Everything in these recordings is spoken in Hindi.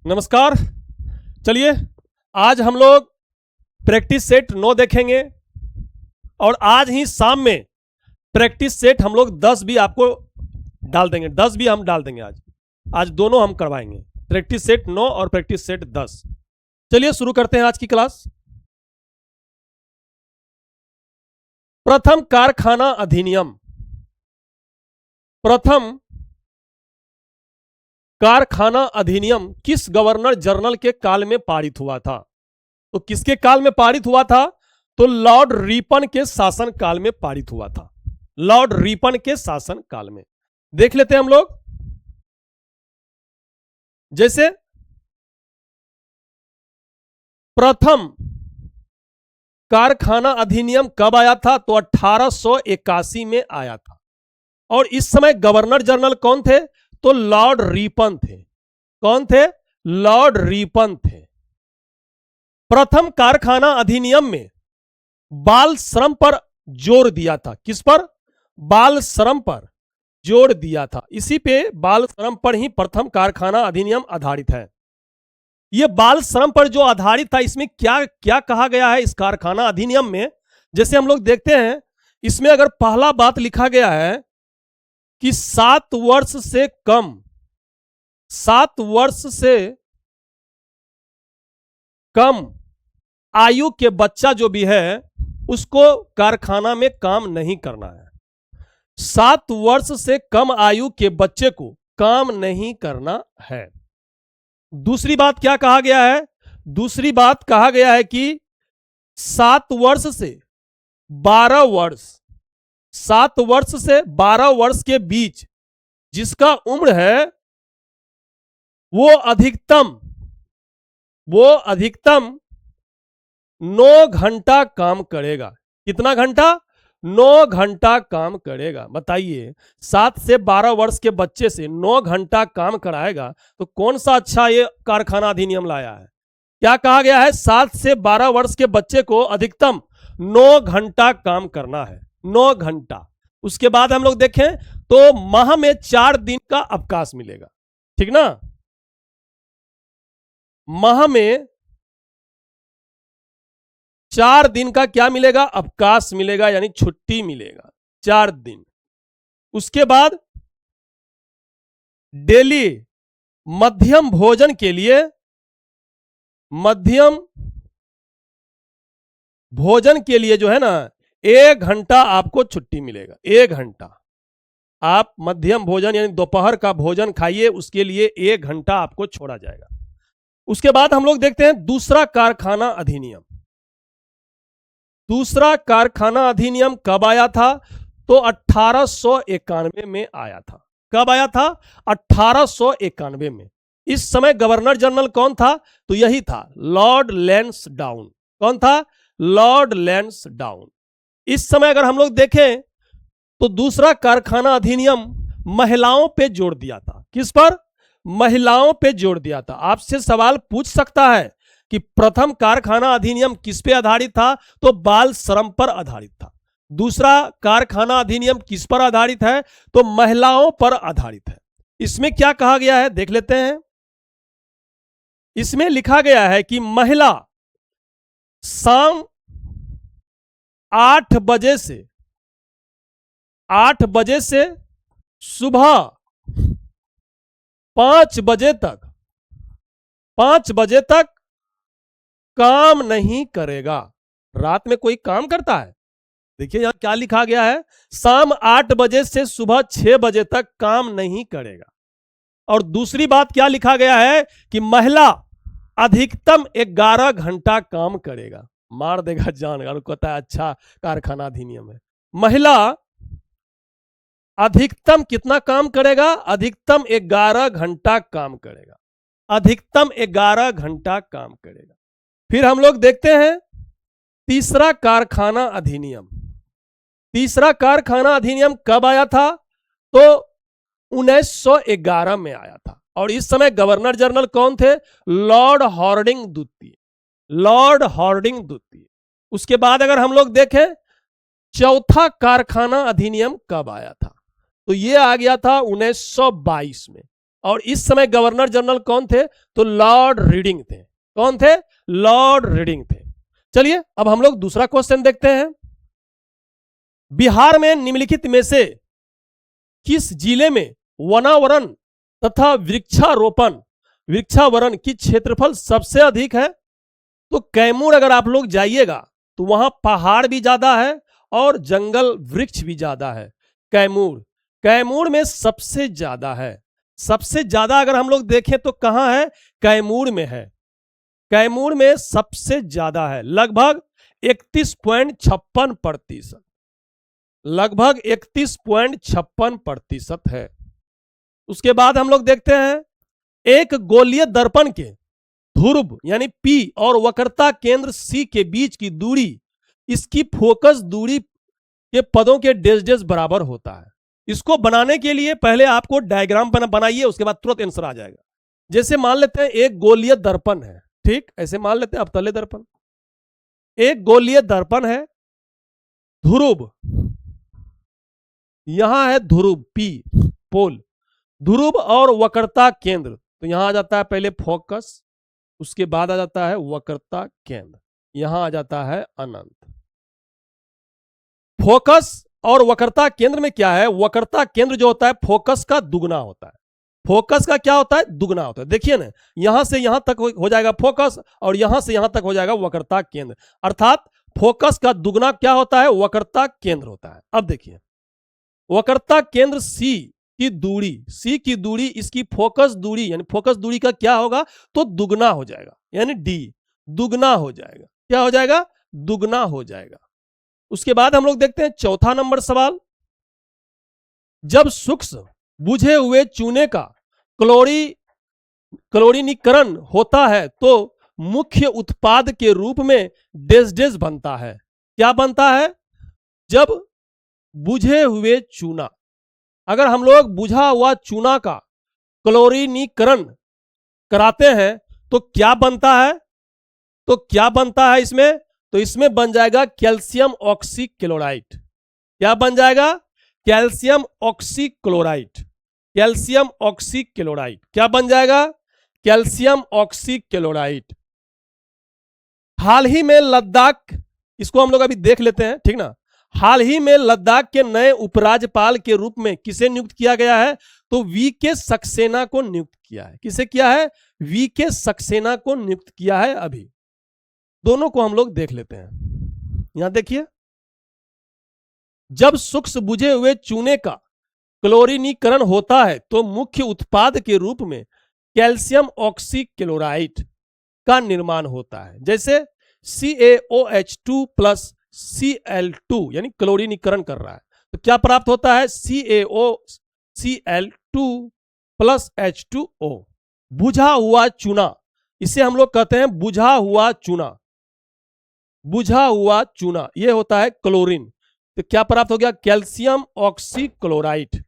नमस्कार। चलिए आज हम लोग प्रैक्टिस सेट 9 देखेंगे और आज ही शाम में प्रैक्टिस सेट हम लोग 10 भी आपको डाल देंगे। 10 भी हम डाल देंगे। आज दोनों हम करवाएंगे, प्रैक्टिस सेट 9 और प्रैक्टिस सेट 10। चलिए शुरू करते हैं आज की क्लास। प्रथम कारखाना अधिनियम। प्रथम कारखाना अधिनियम किस गवर्नर जनरल के काल में पारित हुआ था? तो किसके काल में पारित हुआ था? तो लॉर्ड रिपन के शासन काल में पारित हुआ था। लॉर्ड रिपन के शासन काल में। देख लेते हैं हम लोग। जैसे प्रथम कारखाना अधिनियम कब आया था? तो 1881 में आया था। और इस समय गवर्नर जनरल कौन थे? तो लॉर्ड रिपन थे। कौन थे? लॉर्ड रिपन थे। प्रथम कारखाना अधिनियम में बाल श्रम पर जोर दिया था। किस पर? बाल श्रम पर जोर दिया था। इसी पे बाल श्रम पर ही प्रथम कारखाना अधिनियम आधारित है। यह बाल श्रम पर जो आधारित था, इसमें क्या क्या कहा गया है इस कारखाना अधिनियम में? जैसे हम लोग देखते हैं, इसमें अगर पहला बात लिखा गया है कि 7 वर्ष से कम आयु के बच्चा जो भी है उसको कारखाना में काम नहीं करना है। 7 वर्ष से कम आयु के बच्चे को काम नहीं करना है। दूसरी बात क्या कहा गया है? दूसरी बात कहा गया है कि 7 वर्ष से 12 वर्ष 7 वर्ष से 12 वर्ष के बीच जिसका उम्र है वो अधिकतम 9 घंटा काम करेगा। कितना घंटा? 9 घंटा काम करेगा। बताइए, 7 से 12 वर्ष के बच्चे से 9 घंटा काम कराएगा तो कौन सा अच्छा ये कारखाना अधिनियम लाया है? क्या कहा गया है? 7 से 12 वर्ष के बच्चे को अधिकतम 9 घंटा काम करना है। 9 घंटा। उसके बाद हम लोग देखें तो माह में 4 दिन का अवकाश मिलेगा। ठीक ना? माह में 4 दिन का क्या मिलेगा? अवकाश मिलेगा, यानी छुट्टी मिलेगा 4 दिन। उसके बाद डेली मध्यम भोजन के लिए जो है ना 1 घंटा आपको छुट्टी मिलेगा। 1 घंटा आप मध्यम भोजन यानी दोपहर का भोजन खाइए, उसके लिए 1 घंटा आपको छोड़ा जाएगा। उसके बाद हम लोग देखते हैं दूसरा कारखाना अधिनियम। दूसरा कारखाना अधिनियम कब आया था? तो 1891 में आया था। कब आया था? 1891 में। इस समय गवर्नर जनरल कौन था? तो यही था, लॉर्ड लैंसडाउन। कौन था? लॉर्ड लैंसडाउन। इस समय अगर हम लोग देखें तो दूसरा कारखाना अधिनियम महिलाओं पे जोर दिया था। किस पर? महिलाओं पे जोर दिया था। आपसे सवाल पूछ सकता है कि प्रथम कारखाना अधिनियम किस पे आधारित था? तो बाल श्रम पर आधारित था। दूसरा कारखाना अधिनियम किस पर आधारित है? तो महिलाओं पर आधारित है। इसमें क्या कहा गया है देख लेते हैं। इसमें लिखा गया है कि महिला शाम 8 बजे से सुबह 5 बजे तक काम नहीं करेगा। रात में कोई काम करता है? देखिए यहां क्या लिखा गया है, शाम 8 बजे से सुबह 6 बजे तक काम नहीं करेगा। और दूसरी बात क्या लिखा गया है कि महिला अधिकतम 11 घंटा काम करेगा। मार देगा जान, अगर कहता है अच्छा कारखाना अधिनियम है। महिला अधिकतम कितना काम करेगा? अधिकतम 11 घंटा काम करेगा। अधिकतम 11 घंटा काम करेगा। फिर हम लोग देखते हैं तीसरा कारखाना अधिनियम। तीसरा कारखाना अधिनियम कब आया था? तो 1911 में आया था। और इस समय गवर्नर जनरल कौन थे? लॉर्ड हॉर्डिंग द्वितीय। लॉर्ड हॉर्डिंग द्वितीय। उसके बाद अगर हम लोग देखें चौथा कारखाना अधिनियम कब आया था? तो ये आ गया था 1922 में। और इस समय गवर्नर जनरल कौन थे? तो लॉर्ड रीडिंग थे। कौन थे? लॉर्ड रीडिंग थे। चलिए अब हम लोग दूसरा क्वेश्चन देखते हैं। बिहार में निम्नलिखित में से किस जिले में वनावरण तथा वृक्षावरण की क्षेत्रफल सबसे अधिक है? तो कैमूर अगर आप लोग जाइएगा तो वहां पहाड़ भी ज्यादा है और जंगल वृक्ष भी ज्यादा है। कैमूर में सबसे ज्यादा है। सबसे ज्यादा अगर हम लोग देखें तो कहां है? कैमूर में है। कैमूर में सबसे ज्यादा है, लगभग 31.56%। लगभग 31.56% है। उसके बाद हम लोग देखते हैं एक गोलीय दर्पण के ध्रुव यानी P और वक्रता केंद्र C के बीच की दूरी इसकी फोकस दूरी के पदों के डेज बराबर होता है। इसको बनाने के लिए पहले आपको डायग्राम बनाइए, उसके बाद तुरंत आंसर आ जाएगा। जैसे मान लेते हैं एक गोलीय दर्पण है, ठीक, ऐसे मान लेते हैं अवतले दर्पण। एक गोलीय दर्पण है, ध्रुव यहां है, ध्रुव P पोल, ध्रुव और वक्रता केंद्र, तो यहां आ जाता है पहले फोकस, उसके बाद आ जाता है वक्रता केंद्र, यहां आ जाता है अनंत। फोकस और वक्रता केंद्र में क्या है? वक्रता केंद्र जो होता है फोकस का दुगना होता है। फोकस का क्या होता है? दुगना होता है। देखिए ना, यहां से यहां तक हो जाएगा फोकस और यहां से यहां तक हो जाएगा वक्रता केंद्र, अर्थात फोकस का दुगना क्या होता है? वक्रता केंद्र होता है। अब देखिए वक्रता केंद्र C की दूरी इसकी फोकस दूरी यानी फोकस दूरी का क्या होगा? तो दुगना हो जाएगा, यानी D दुगना हो जाएगा। क्या हो जाएगा? दुगना हो जाएगा। उसके बाद हम लोग देखते हैं चौथा नंबर सवाल। जब सूक्ष्म बुझे हुए चूने का क्लोरीनीकरण होता है तो मुख्य उत्पाद के रूप में डेज बनता है। क्या बनता है? जब बुझे हुए चूना, अगर हम लोग बुझा हुआ चूना का क्लोरीनीकरण कराते हैं तो क्या बनता है? तो क्या बनता है इसमें? तो इसमें बन जाएगा कैल्शियम ऑक्सीक्लोराइड। क्या बन जाएगा? Calcium oxychloride. कैल्शियम ऑक्सीक्लोराइड क्या बन जाएगा? Calcium oxychloride. हाल ही में लद्दाख, इसको हम लोग अभी देख लेते हैं, ठीक ना। हाल ही में लद्दाख के नए उपराज्यपाल के रूप में किसे नियुक्त किया गया है? तो वी.के. सक्सेना को नियुक्त किया है। किसे किया है? वी.के. सक्सेना को नियुक्त किया है। अभी दोनों को हम लोग देख लेते हैं। यहां देखिए, जब सूक्ष्म बुझे हुए चूने का क्लोरीनीकरण होता है तो मुख्य उत्पाद के रूप में कैल्शियम ऑक्सीक्लोराइड का निर्माण होता है। जैसे CaOH2 प्लस Cl2 यानी क्लोरीनीकरण कर रहा है तो क्या प्राप्त होता है? CaOCl2 plus H2O। बुझा हुआ चूना, इसे हम लोग कहते हैं बुझा हुआ चूना। बुझा हुआ चूना ये होता है क्लोरीन, तो क्या प्राप्त हो गया? Calcium oxychloride.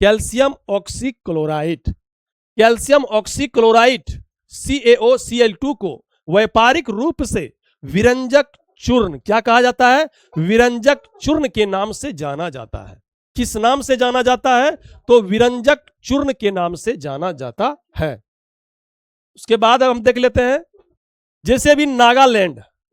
Calcium oxychloride. Calcium oxychloride CaOCl2 को व्यापारिक रूप से विरंजक चूर्ण, क्या कहा जाता है? विरंजक चूर्ण के नाम से जाना जाता है। किस नाम से जाना जाता है? तो विरंजक चूर्ण के नाम से जाना जाता है। उसके बाद हम देख लेते हैं, जैसे अभी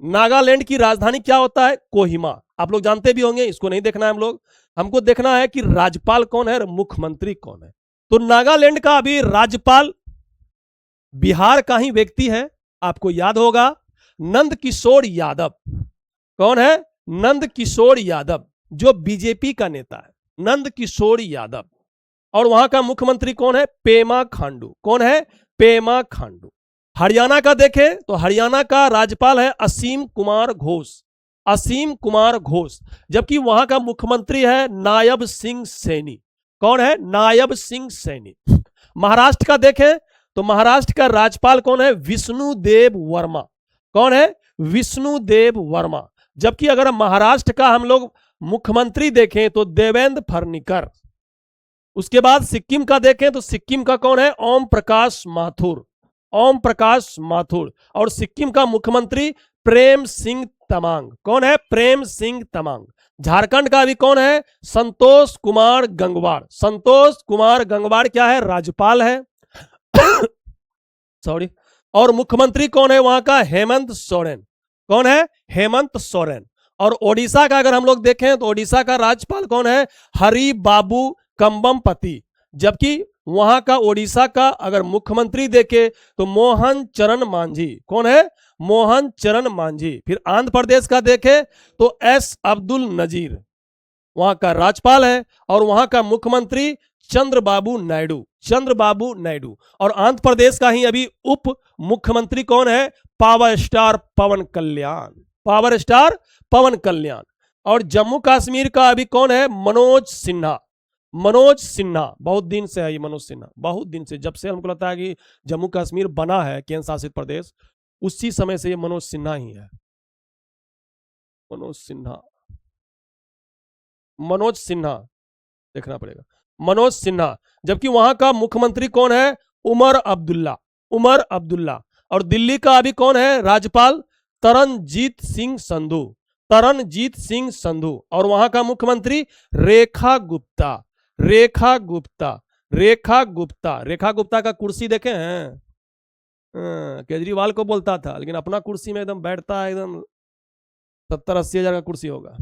नागालैंड की राजधानी क्या होता है? कोहिमा। आप लोग जानते भी होंगे, इसको नहीं देखना है हम लोग, हमको देखना है कि राज्यपाल कौन है, मुख्यमंत्री कौन है। तो नागालैंड का अभी राज्यपाल बिहार का ही व्यक्ति है, आपको याद होगा, नंद किशोर यादव। कौन है? नंद किशोर यादव, जो बीजेपी का नेता है, नंद किशोर यादव। और वहां का मुख्यमंत्री कौन है? पेमा खांडू। कौन है? पेमा खांडू। हरियाणा का देखें तो हरियाणा का राज्यपाल है असीम कुमार घोष। असीम कुमार घोष, जबकि वहां का मुख्यमंत्री है नायब सिंह सैनी। कौन है? नायब सिंह सैनी। महाराष्ट्र का देखें तो महाराष्ट्र का राज्यपाल कौन है? विष्णुदेव वर्मा। कौन है? विष्णुदेव वर्मा। जबकि अगर महाराष्ट्र का हम लोग मुख्यमंत्री देखें तो देवेंद्र फडणवीस। उसके बाद सिक्किम का देखें तो सिक्किम का कौन है? ओम प्रकाश माथुर। ओम प्रकाश माथुर। और सिक्किम का मुख्यमंत्री प्रेम सिंह तमांग। कौन है? प्रेम सिंह तमांग। झारखंड का भी कौन है? संतोष कुमार गंगवार। संतोष कुमार गंगवार क्या है? राज्यपाल है। सॉरी। और मुख्यमंत्री कौन है वहां का? हेमंत सोरेन। कौन है? हेमंत सोरेन। और ओडिशा का अगर हम लोग देखें तो ओडिशा का राज्यपाल कौन है? हरि बाबू कंबमपति। जबकि वहां का ओडिशा का अगर मुख्यमंत्री देखे तो मोहन चरण मांझी। कौन है? मोहन चरण मांझी। फिर आंध्र प्रदेश का देखे तो एस अब्दुल नजीर वहां का राज्यपाल है, और वहां का मुख्यमंत्री चंद्रबाबू नायडू। चंद्रबाबू नायडू। और आंध्र प्रदेश का ही अभी उप मुख्यमंत्री कौन है? पावर स्टार पवन कल्याण। पावर स्टार पवन कल्याण। और जम्मू कश्मीर का अभी कौन है? मनोज सिन्हा। मनोज सिन्हा। बहुत दिन से है ये मनोज सिन्हा, बहुत दिन से, जब से हमको लगता है कि जम्मू कश्मीर बना है केंद्र शासित प्रदेश, उसी समय से ये मनोज सिन्हा ही है। मनोज सिन्हा, मनोज सिन्हा देखना पड़ेगा, मनोज सिन्हा। जबकि वहां का मुख्यमंत्री कौन है? उमर अब्दुल्ला। उमर अब्दुल्ला। और दिल्ली का अभी कौन है राज्यपाल? तरनजीत सिंह संधू। तरनजीत सिंह संधू। और वहां का मुख्यमंत्री रेखा गुप्ता। रेखा गुप्ता। रेखा गुप्ता। रेखा गुप्ता का कुर्सी देखे हैं? केजरीवाल को बोलता था, लेकिन अपना कुर्सी में एकदम बैठता है, एकदम 70-80 हजार का कुर्सी होगा।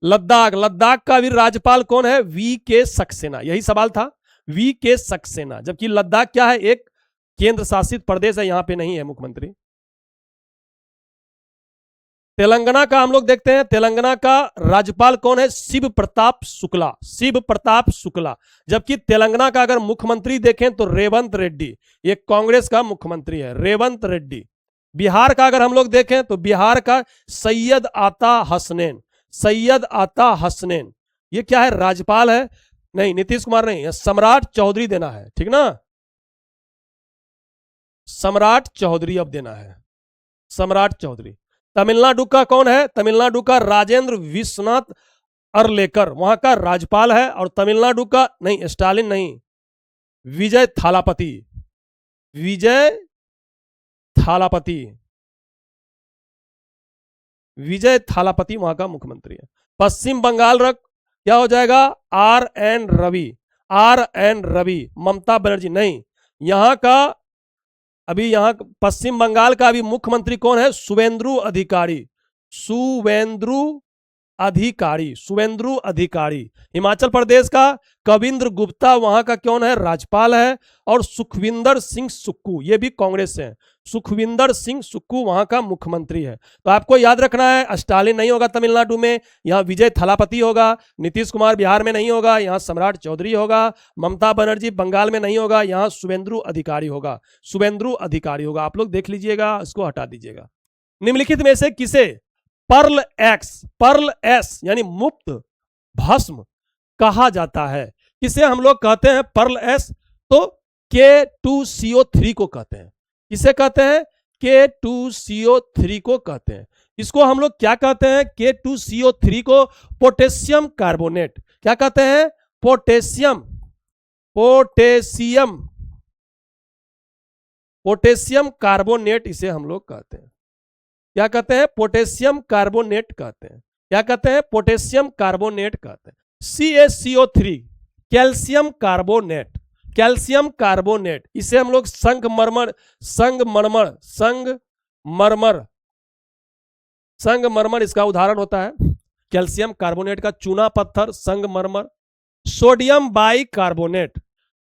लद्दाख। लद्दाख का भी राज्यपाल कौन है? वी के सक्सेना। यही सवाल था, वी के सक्सेना। जबकि लद्दाख क्या है? एक केंद्र शासित प्रदेश है, यहां पे नहीं है मुख्यमंत्री। तेलंगाना का हम लोग देखते हैं, तेलंगाना का राज्यपाल कौन है? शिव प्रताप शुक्ला। शिव प्रताप शुक्ला। जबकि तेलंगाना का अगर मुख्यमंत्री देखें तो रेवंत रेड्डी, ये कांग्रेस का मुख्यमंत्री है, रेवंत रेड्डी। बिहार का अगर हम लोग देखें तो बिहार का सैयद आता हसनैन। सैयद आता हसनैन। ये क्या है? राज्यपाल है। नहीं, नीतीश कुमार नहीं, सम्राट चौधरी देना है, ठीक ना? सम्राट चौधरी अब देना है, सम्राट चौधरी। तमिलनाडु का कौन है? तमिलनाडु का राजेंद्र विश्वनाथ अरलेकर वहां का राज्यपाल है। और तमिलनाडु का नहीं, स्टालिन नहीं, विजय थालापति। विजय थालापति। विजय थालापति वहां का मुख्यमंत्री है। पश्चिम बंगाल रख क्या हो जाएगा? R N Ravi. R N Ravi. Mamata Banerjee नहीं। यहां का अभी यहां पश्चिम बंगाल का अभी मुख्यमंत्री कौन है? शुवेंदु अधिकारी। शुवेंदु अधिकारी। शुवेंदु अधिकारी। हिमाचल प्रदेश का कविंद्र गुप्ता वहां का कौन है? राज्यपाल है। और सुखविंदर सिंह सुक्खू, ये भी कांग्रेस से है, सुखविंदर सिंह सुक्खू वहां का मुख्यमंत्री है। तो आपको याद रखना है, स्टालिन नहीं होगा तमिलनाडु में, यहां विजय थालापति होगा। नीतीश कुमार बिहार में नहीं होगा, यहां सम्राट चौधरी होगा। ममता बनर्जी बंगाल में नहीं होगा, यहां शुवेंदु अधिकारी होगा। शुवेंदु अधिकारी होगा। आप लोग देख लीजिएगा, इसको हटा दीजिएगा। निम्नलिखित में से किसे पर्ल एक्स, पर्ल एस यानी मुक्त भस्म कहा जाता है? किसे हम लोग कहते हैं पर्ल एस? तो K2CO3 को कहते हैं। किसे कहते हैं? K2CO3 को कहते हैं। इसको हम लोग क्या कहते हैं? K2CO3 को पोटेशियम कार्बोनेट। क्या कहते हैं? पोटेशियम। पोटेशियम। पोटेशियम कार्बोनेट इसे हम लोग कहते हैं। क्या कहते हैं? पोटेशियम कार्बोनेट कहते हैं। क्या कहते हैं? पोटेशियम कार्बोनेट कहते हैं। CaCO3 calcium carbonate. Calcium carbonate इसे हम लोग संगमरमर, संगमरमर, संगमरमर, संगमरमर इसका उदाहरण होता है। कैल्शियम कार्बोनेट का चूना पत्थर संगमरमर। सोडियम बाइकार्बोनेट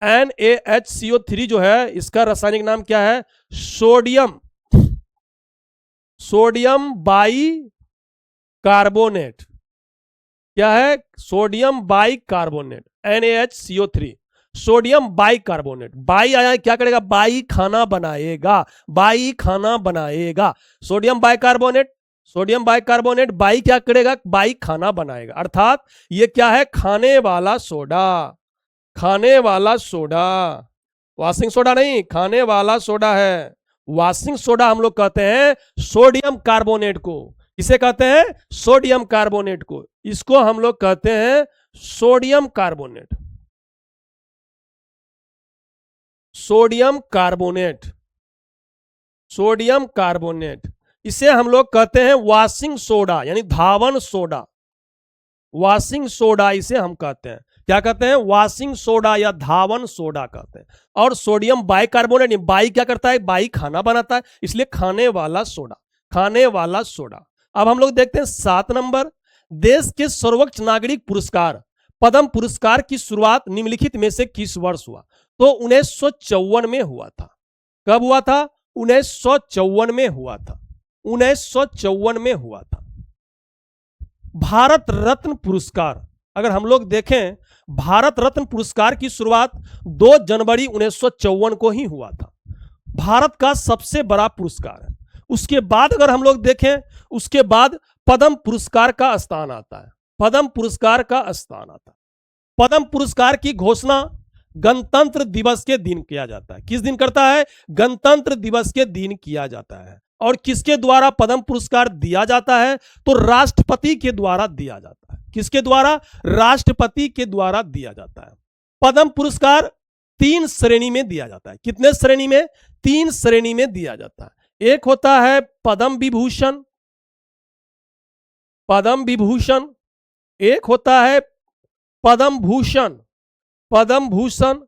NaHCO3 जो है, इसका रासायनिक नाम क्या है? Sodium, sodium bicarbonate. क्या है? Sodium bicarbonate NaHCO3, sodium bicarbonate. By आया क्या करेगा? बाई खाना बनाएगा, बाई खाना बनाएगा। Sodium bicarbonate, sodium bicarbonate by क्या करेगा? बाई खाना बनाएगा। अर्थात ये क्या है? खाने वाला सोडा। खाने वाला सोडा, वॉशिंग सोडा नहीं, खाने वाला सोडा है। वॉशिंग सोडा हम लोग कहते हैं सोडियम कार्बोनेट को। किसे कहते हैं? सोडियम कार्बोनेट को। इसको हम लोग कहते हैं sodium carbonate. Sodium carbonate, sodium carbonate इसे हम लोग कहते हैं वॉशिंग सोडा, यानी धावन सोडा। वॉशिंग सोडा इसे हम कहते हैं। क्या कहते हैं, वॉशिंग सोडा या धावन सोडा कहते हैं। और सोडियम बाइकार्बोनेट, बाई क्या करता है, बाई खाना बनाता है, इसलिए खाने वाला सोडा, खाने वाला सोडा। अब हम लोग देखते हैं 7 नंबर, देश के सर्वोच्च नागरिक पुरस्कार पद्म पुरस्कार की शुरुआत निम्नलिखित में से किस वर्ष हुआ? तो 1954 में हुआ था। कब हुआ था? 1954 में हुआ था। 1954 में हुआ था। भारत रत्न पुरस्कार, अगर हम लोग देखें, भारत रत्न पुरस्कार की शुरुआत 2 जनवरी 1954 को ही हुआ था। भारत का सबसे बड़ा पुरस्कार है। उसके बाद अगर हम लोग देखें, उसके बाद पद्म पुरस्कार का स्थान आता है। पद्म पुरस्कार का स्थान आता है। पद्म पुरस्कार की घोषणा गणतंत्र दिवस के दिन किया जाता है। किस दिन करता है? गणतंत्र दिवस के दिन किया जाता है। और किसके द्वारा पद्म पुरस्कार दिया जाता है? तो राष्ट्रपति के द्वारा दिया जाता है। किसके द्वारा? राष्ट्रपति के द्वारा दिया जाता है। पद्म पुरस्कार 3 श्रेणी में दिया जाता है। कितने श्रेणी में? 3 श्रेणी में दिया जाता है। एक होता है पद्म विभूषण, पद्म विभूषण, एक होता है पद्म भूषण, पद्म भूषण,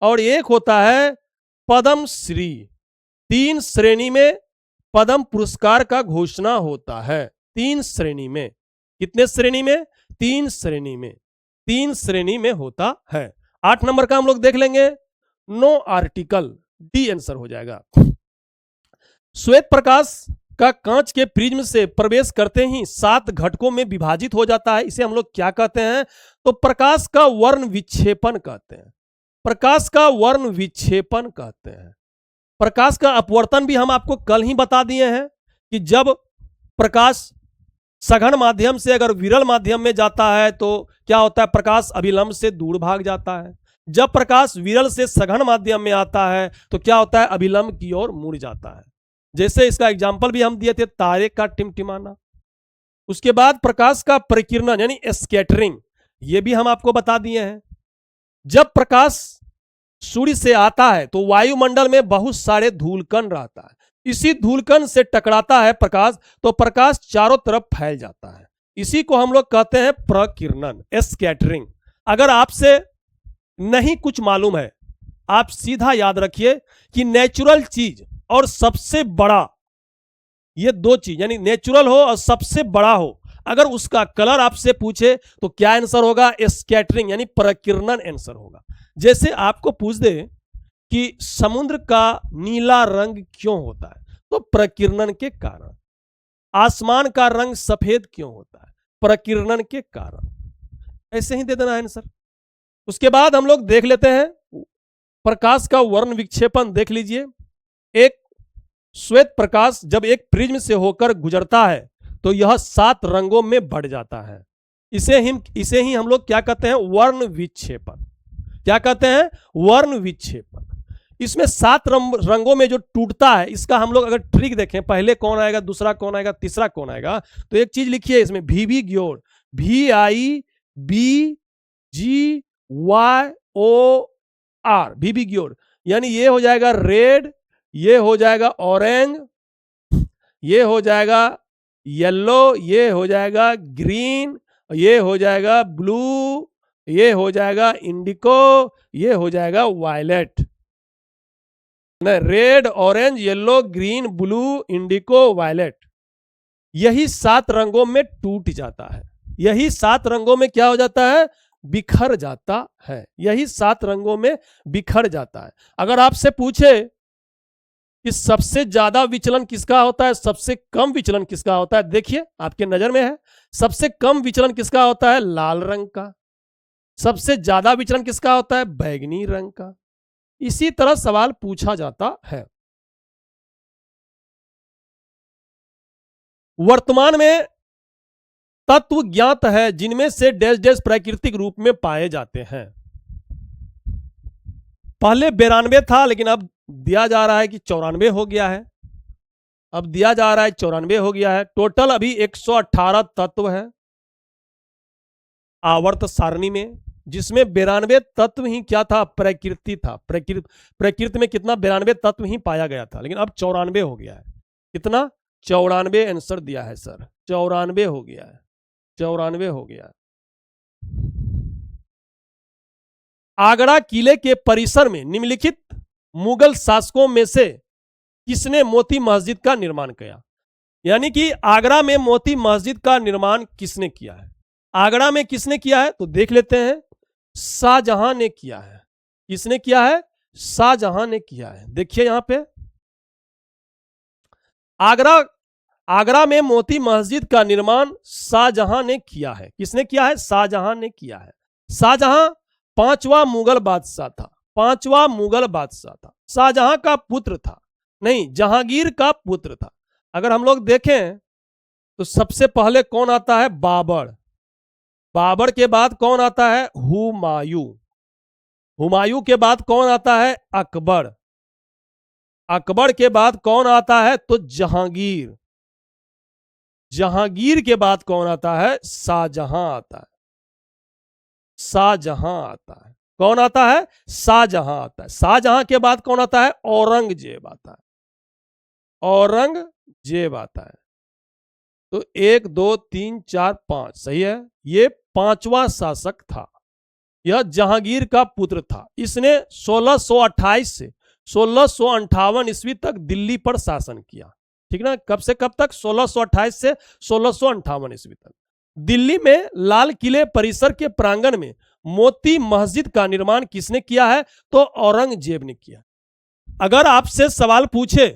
और एक होता है पद्म श्री। 3 श्रेणी में पद्म पुरस्कार का घोषणा होता है। 3 श्रेणी में। कितने श्रेणी में? 3 श्रेणी में। 3 श्रेणी में होता है। 8 नंबर का हम लोग देख लेंगे, नो आर्टिकल, डी आंसर हो जाएगा। श्वेत प्रकाश का कांच के प्रिज्म से प्रवेश करते ही 7 घटकों में विभाजित हो जाता है। इसे हम लोग क्या कहते हैं? तो प्रकाश का वर्ण विक्षेपण कहते हैं। प्रकाश का वर्ण विक्षेपण कहते हैं। प्रकाश का अपवर्तन भी हम आपको कल ही बता दिए हैं कि जब प्रकाश सघन माध्यम से अगर विरल माध्यम में जाता है तो क्या होता है? प्रकाश अभिलंब से दूर भाग जाता है। जब प्रकाश विरल से सघन माध्यम में आता है तो क्या होता है? अभिलंब की ओर मुड़ जाता है। जैसे इसका एग्जाम्पल भी हम दिए थे, तारे का टिमटिमाना। उसके बाद प्रकाश का परिकिरणन यानी स्कैटरिंग, ये भी हम आपको बता दिए हैं। जब प्रकाश सूर्य से आता है तो वायुमंडल में बहुत सारे धूलकण रहता है। इसी धूलकण से टकराता है प्रकाश, तो प्रकाश चारों तरफ फैल जाता है। इसी को हम लोग कहते हैं प्रकिरणन, स्कैटरिंग। अगर आपसे नहीं कुछ मालूम है, आप सीधा याद रखिए कि नेचुरल चीज और सबसे बड़ा, ये 2 चीज यानी नेचुरल हो और सबसे बड़ा हो, अगर उसका कलर आपसे पूछे तो क्या आंसर होगा? स्कैटरिंग यानी प्रकिरणन आंसर होगा। जैसे आपको पूछ दे कि समुद्र का नीला रंग क्यों होता है, तो प्रकिरणन के कारण। आसमान का रंग सफेद क्यों होता है? प्रकिरणन के कारण। ऐसे ही दे देना आंसर। उसके बाद हम लोग देख लेते हैं प्रकाश का वर्ण विक्षेपण। देख लीजिए, एक श्वेत प्रकाश जब एक प्रिज्म से होकर गुजरता है तो यह 7 रंगों में बढ़ जाता है। इसे ही हम लोग क्या कहते हैं? वर्ण विक्षेपण। क्या कहते हैं? वर्ण विक्षेपण। इसमें 7 रंगों में जो टूटता है, इसका हम लोग अगर ट्रिक देखें, पहले कौन आएगा, दूसरा कौन आएगा, तीसरा कौन आएगा, तो एक चीज लिखिए इसमें, VV ग्योर, VIBGYOR, VB ग्योर, यानी ये हो जाएगा रेड, ये हो जाएगा ऑरेंज, ये हो जाएगा येलो, ये हो जाएगा ग्रीन, ये हो जाएगा ब्लू, ये हो जाएगा इंडिको, ये हो जाएगा violet. Red, orange, yellow, green, blue, indigo, violet. यही 7 रंगों में टूट जाता है। यही 7 रंगों में क्या हो जाता है? बिखर जाता है। यही 7 रंगों में बिखर जाता है। अगर आपसे पूछे कि सबसे ज्यादा विचलन किसका होता है, सबसे कम विचलन किसका होता है, देखिए आपके नजर में है, सबसे कम विचलन किसका होता है? लाल रंग का। सबसे ज्यादा विचलन किसका होता है? बैंगनी रंग का। इसी तरह सवाल पूछा जाता है। वर्तमान में तत्व ज्ञात है जिनमें से डैश डैश प्राकृतिक रूप में पाए जाते हैं। पहले 92 था, लेकिन अब दिया जा रहा है कि 94 हो गया है। अब दिया जा रहा है 94 हो गया है। टोटल अभी 118 तत्व है आवर्त सारणी में, जिसमें 92 तत्व ही क्या था? प्रकृति था। प्रकृति में कितना? 92 तत्व ही पाया गया था, लेकिन अब 94 हो गया है। कितना? 94 आंसर दिया है सर, 94 हो गया है, 94 हो गया है। आगरा किले के परिसर में निम्नलिखित मुगल शासकों में से किसने मोती मस्जिद का निर्माण किया? यानी कि आगरा में मोती मस्जिद का निर्माण किसने किया है? आगरा में किसने किया है तो देख लेते हैं। शाहजहां ने किया है। किसने किया है? शाहजहां ने किया है। देखिए यहां पे आगरा में मोती मस्जिद का निर्माण शाहजहां ने किया है। किसने किया है? शाहजहां ने किया है। शाहजहां पांचवा मुगल बादशाह था। पांचवा मुगल बादशाह था। शाहजहां का पुत्र था, नहीं जहांगीर का पुत्र था। अगर हम लोग देखें तो सबसे पहले कौन आता है? बाबर। बाबर के बाद कौन आता है? हुमायूं। हुमायूं के बाद कौन आता है? अकबर। अकबर के बाद कौन आता है? तो जहांगीर। जहांगीर के बाद कौन आता है? शाहजहां आता है। शाहजहां आता है। कौन आता है? शाहजहां आता है। शाहजहां के बाद कौन आता है? औरंगजेब आता है। औरंगजेब आता है। तो 1 2 3 4 5 सही है। ये पांचवा शासक था। यह जहांगीर का पुत्र था। इसने 1628 से 1658 ईस्वी तक दिल्ली पर शासन किया। ठीक ना? कब से कब तक? 1628 से 1658 ईस्वी तक। दिल्ली में लाल किले परिसर के प्रांगण में मोती मस्जिद का निर्माण किसने किया है? तो औरंगजेब ने किया। अगर आपसे सवाल पूछे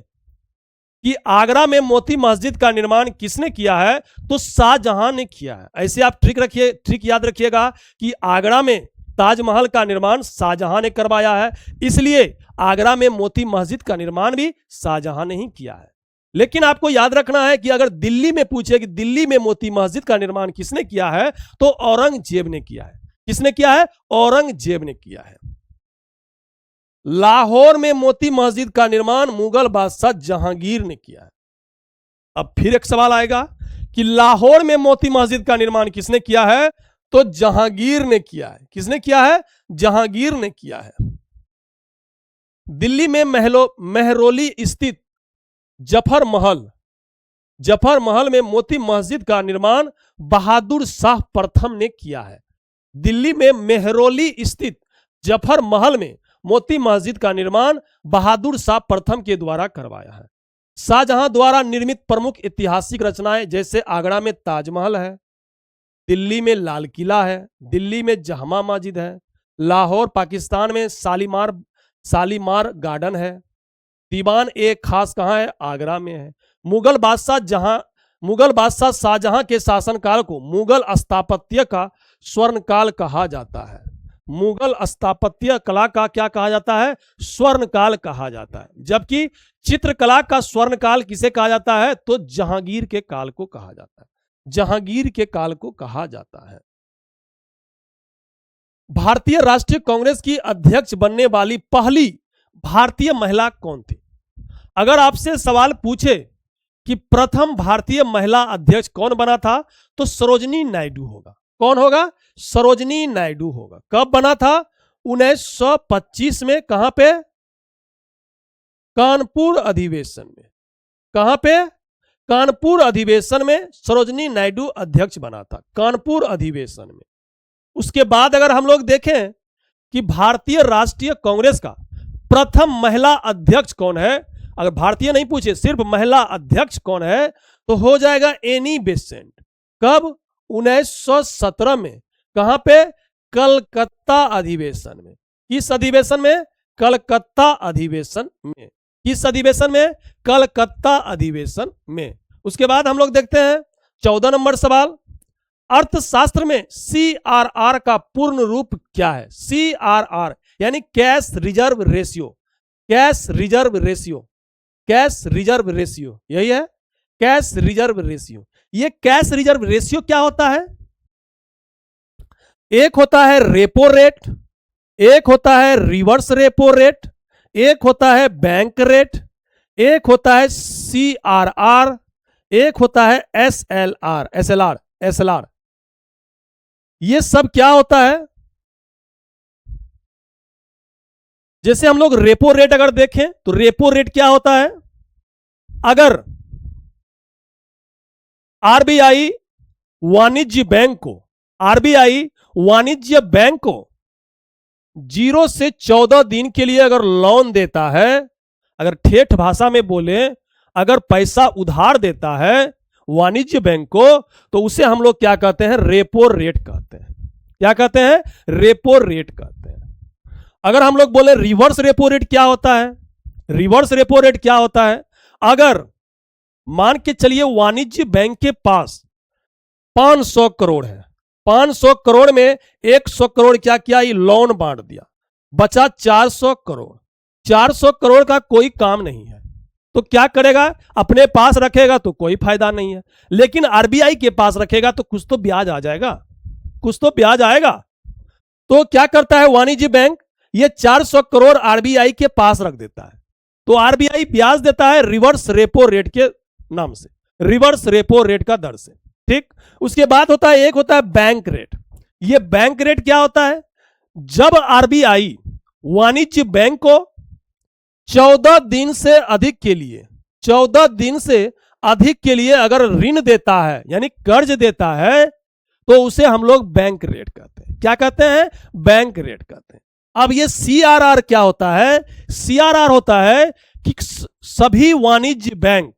कि आगरा में मोती मस्जिद का निर्माण किसने किया है तो शाहजहां ने किया है। ऐसे आप ट्रिक याद रखिएगा कि आगरा में ताजमहल का निर्माण शाहजहां ने करवाया है, इसलिए आगरा में मोती मस्जिद का निर्माण भी शाहजहां ने ही किया है। लेकिन आपको याद रखना है कि अगर दिल्ली में पूछे कि दिल्ली में मोती मस्जिद का निर्माण किसने किया है तो औरंगजेब ने किया है। किसने किया है? औरंगजेब ने किया है। लाहौर में मोती मस्जिद का निर्माण मुगल बादशाह जहांगीर ने किया है। अब फिर एक सवाल आएगा कि लाहौर में मोती मस्जिद का निर्माण किसने किया है? तो जहांगीर ने किया है। किसने किया है? जहांगीर ने किया है। दिल्ली में मेहरौली स्थित जफर महल में मोती मस्जिद का निर्माण बहादुर शाह प्रथम ने किया है। दिल्ली में मेहरौली स्थित जफर महल में मोती मस्जिद का निर्माण बहादुर शाह प्रथम के द्वारा करवाया है। शाहजहां द्वारा निर्मित प्रमुख ऐतिहासिक रचनाएं जैसे आगरा में ताजमहल है, दिल्ली में लाल किला है, दिल्ली में जहमा मस्जिद है, लाहौर पाकिस्तान में शालीमार गार्डन है, दीवान एक खास कहां है? आगरा में है। मुगल बादशाह शाहजहां के शासनकाल को मुगल स्थापत्य का स्वर्णकाल कहा जाता है। मुगल स्थापत्य कला का क्या कहा जाता है? स्वर्णकाल कहा जाता है। जबकि चित्रकला का स्वर्णकाल किसे कहा जाता है? तो जहांगीर के काल को कहा जाता है। जहांगीर के काल को कहा जाता है। भारतीय राष्ट्रीय कांग्रेस की अध्यक्ष बनने वाली पहली भारतीय महिला कौन थी? अगर आपसे सवाल पूछे कि प्रथम भारतीय महिला अध्यक्ष कौन बना था तो सरोजनी नायडू होगा। कौन होगा? सरोजनी नायडू होगा। कब बना था? 1925 में। कहां पे? कानपुर अधिवेशन में। कहां पे? कानपुर अधिवेशन में सरोजनी नायडू अध्यक्ष बना था। कानपुर अधिवेशन में। उसके बाद अगर हम लोग देखें कि भारतीय राष्ट्रीय कांग्रेस का प्रथम महिला अध्यक्ष कौन है, अगर भारतीय नहीं पूछे सिर्फ महिला अध्यक्ष कौन है तो हो जाएगा एनी बेसेंट। कब? 1917 में। कहां पे? कलकत्ता अधिवेशन में। किस अधिवेशन में? कलकत्ता अधिवेशन में। किस अधिवेशन में? कलकत्ता अधिवेशन में। उसके बाद हम लोग देखते हैं 14 नंबर सवाल। अर्थशास्त्र में CRR का पूर्ण रूप क्या है? CRR यानी cash reserve ratio. Cash reserve ratio. Cash reserve ratio यही है, कैश रिजर्व रेशियो। ये कैश रिजर्व रेशियो क्या होता है? एक होता है रेपो रेट, एक होता है रिवर्स रेपो रेट, एक होता है बैंक रेट, एक होता है CRR, एक होता है SLR। ये सब क्या होता है? जैसे हम लोग रेपो रेट अगर देखें तो रेपो रेट क्या होता है? अगर आरबीआई वाणिज्य बैंक को 0 से 14 दिन के लिए अगर लोन देता है, अगर ठेठ भाषा में बोले, अगर पैसा उधार देता है वाणिज्य बैंक को, तो उसे हम लोग क्या कहते हैं, रेपो रेट कहते हैं। क्या कहते हैं, रेपो रेट कहते हैं। अगर हम लोग बोले रिवर्स रेपो रेट क्या होता है, रिवर्स रेपो रेट क्या होता है, अगर मान के चलिए वाणिज्य बैंक के पास 500 करोड़ है, 500 करोड़ में 100 करोड़ क्या किया, ये लोन बांट दिया, बचा 400 करोड़। 400 करोड़ का कोई काम नहीं है, तो क्या करेगा, अपने पास रखेगा तो कोई फायदा नहीं है, लेकिन आरबीआई के पास रखेगा तो कुछ तो ब्याज आ जाएगा, कुछ तो ब्याज आएगा। तो क्या करता है वाणिज्य बैंक, ये 400 करोड़ आरबीआई के पास रख देता है, तो आरबीआई ब्याज देता है रिवर्स रेपो रेट के नाम से, रिवर्स रेपो रेट का दर से। ठीक, उसके बाद होता है, एक होता है बैंक रेट। ये बैंक रेट क्या होता है, जब आरबीआई वाणिज्य बैंक को 14 दिन से अधिक के लिए, 14 दिन से अधिक के लिए अगर ऋण देता है, यानी कर्ज देता है, तो उसे हम लोग बैंक रेट कहते हैं। क्या कहते हैं, बैंक रेट कहते हैं। अब ये सीआरआर क्या होता है, सीआरआर होता है कि सभी वाणिज्य बैंक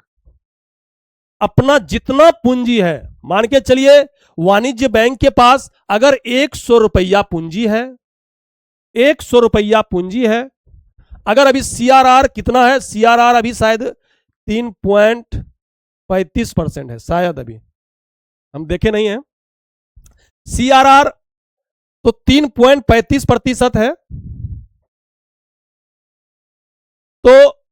अपना जितना पूंजी है, मान के चलिए वाणिज्य बैंक के पास अगर 100 रुपया पूंजी है, 100 रुपया पूंजी है, अगर अभी सीआरआर कितना है, सीआरआर अभी शायद 3.35% है, शायद अभी हम देखे नहीं है, सीआरआर तो 3.35% है। तो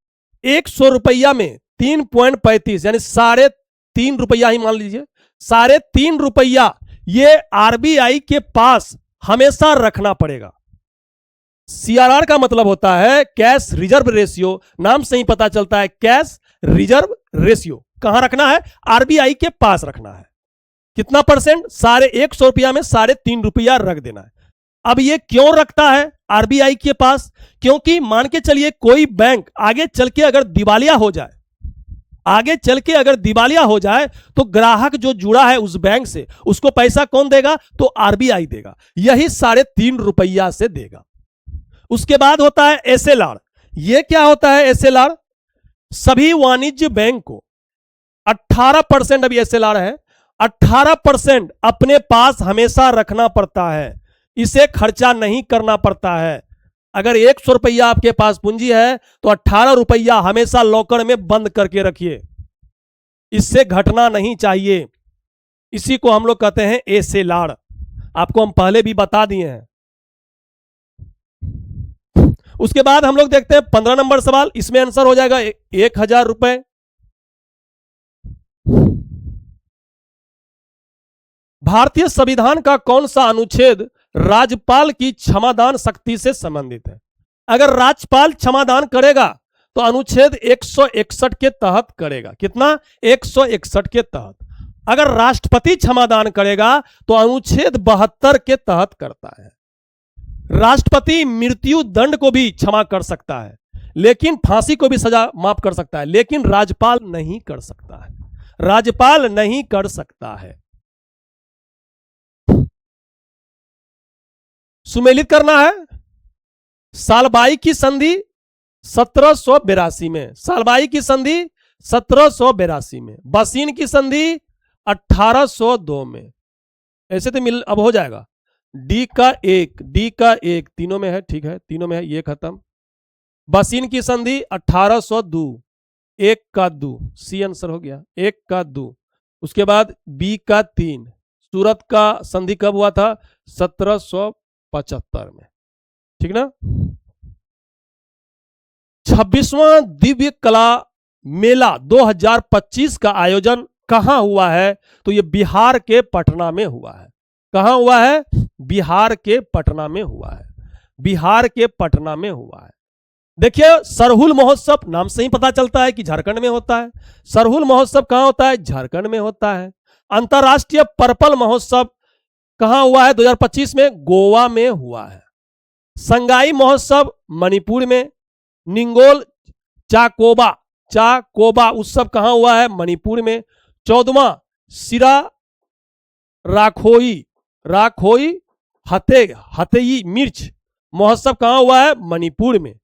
100 रुपया में 3.35 यानी 3.5 रुपया ही मान लीजिए, 3.5 रुपया ये आरबीआई के पास हमेशा रखना पड़ेगा। सीआरआर का मतलब होता है कैश रिजर्व रेशियो, नाम से ही पता चलता है कैश रिजर्व रेशियो कहां रखना है, आरबीआई के पास रखना है। कितना परसेंट, 100 रुपया में 3.5 रुपया रख देना है। अब ये क्यों रखता है आरबीआई के पास, क्योंकि मान के चलिए कोई बैंक आगे चल के अगर दिवालिया हो जाए, आगे चल के अगर दिवालिया हो जाए, तो ग्राहक जो जुड़ा है उस बैंक से, उसको पैसा कौन देगा, तो आरबीआई देगा, यही 3.5 रुपया से देगा। उसके बाद होता है एसएलआर। ये क्या होता है एसएलआर, सभी वाणिज्य बैंक को 18% अभी एसएलआर है, 18% अपने पास हमेशा रखना पड़ता है, इसे खर्चा नहीं करना पड़ता है। अगर 100 रुपया आपके पास पूंजी है तो 18 रुपया हमेशा लॉकर में बंद करके रखिए, इससे घटना नहीं चाहिए। इसी को हम लोग कहते हैं एसएलआर, आपको हम पहले भी बता दिए हैं। उसके बाद हम लोग देखते हैं 15 नंबर सवाल, इसमें आंसर हो जाएगा 1000 रुपए। भारतीय संविधान का कौन सा अनुच्छेद राज्यपाल की क्षमादान शक्ति से संबंधित है। अगर राज्यपाल क्षमादान करेगा तो अनुच्छेद 161 के तहत करेगा, कितना, 161 के तहत। अगर राष्ट्रपति क्षमादान करेगा तो अनुच्छेद 72 के तहत करता है। राष्ट्रपति मृत्यु दंड को भी क्षमा कर सकता है, लेकिन फांसी को भी सजा माफ कर सकता है, लेकिन राज्यपाल नहीं कर सकता है, राज्यपाल नहीं कर सकता है। सुमेलित करना है, सालबाई की संधि 1782 में, सालबाई की संधि 1782 में, बसीन की संधि 1802 में। ऐसे तो मिल अब हो जाएगा, डी का एक तीनों में है, ठीक है, तीनों में है, ये खत्म। बसीन की संधि 1802, 1 का 2, सी आंसर हो गया, 1 का 2। उसके बाद बी का 3, सूरत का संधि कब हुआ था, 1775 में, ठीक ना। 26वां दिव्य कला मेला 2025 का आयोजन कहां हुआ है, तो यह बिहार के पटना में हुआ है। कहां हुआ है, बिहार के पटना में हुआ है, बिहार के पटना में हुआ है। देखिए सरहुल महोत्सव नाम से ही पता चलता है कि झारखंड में होता है। सरहुल महोत्सव कहां होता है, झारखंड में होता है। अंतरराष्ट्रीय पर्पल महोत्सव कहां हुआ है 2025 में, गोवा में हुआ है। संगाई महोत्सव मणिपुर में। निंगोल चाकोबा उत्सव कहां हुआ है, मणिपुर में। 14वां सिरा राखोई हतेई मिर्च महोत्सव कहां हुआ है? मणिपुर में।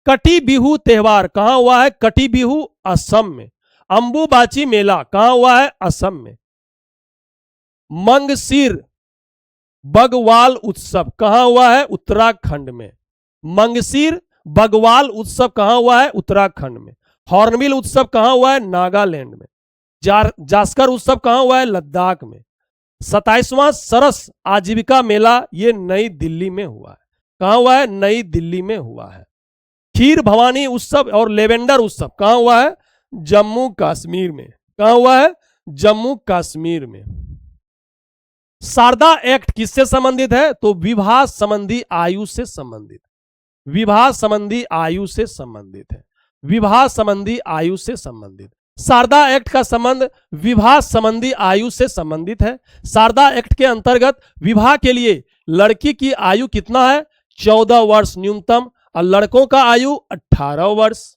कटी बिहू त्योहार कहां हुआ है? कटी बिहू असम में। अंबुबाची मेला कहां हुआ है? असम में। मंगसीर बगवाल उत्सव कहां हुआ है? उत्तराखंड में। मंगसीर बगवाल उत्सव कहां हुआ है? उत्तराखंड में। हॉर्नबिल उत्सव कहां हुआ है? नागालैंड में। जास्कर उत्सव कहां हुआ है? लद्दाख में। 27वां सरस आजीविका मेला ये नई दिल्ली में हुआ है। कहां हुआ है? नई दिल्ली में हुआ है। खीर भवानी उत्सव और लेवेंडर उत्सव कहां हुआ है? जम्मू कश्मीर में। कहां हुआ है? जम्मू कश्मीर में। शारदा एक्ट किससे संबंधित है? तो विवाह संबंधी आयु से संबंधित। विवाह संबंधी आयु से संबंधित है। विवाह संबंधी आयु से संबंधित। शारदा एक्ट का संबंध विवाह संबंधी आयु से संबंधित है। शारदा एक्ट के अंतर्गत विवाह के लिए लड़की की आयु कितना है? 14 वर्ष न्यूनतम, और लड़कों का आयु 18 वर्ष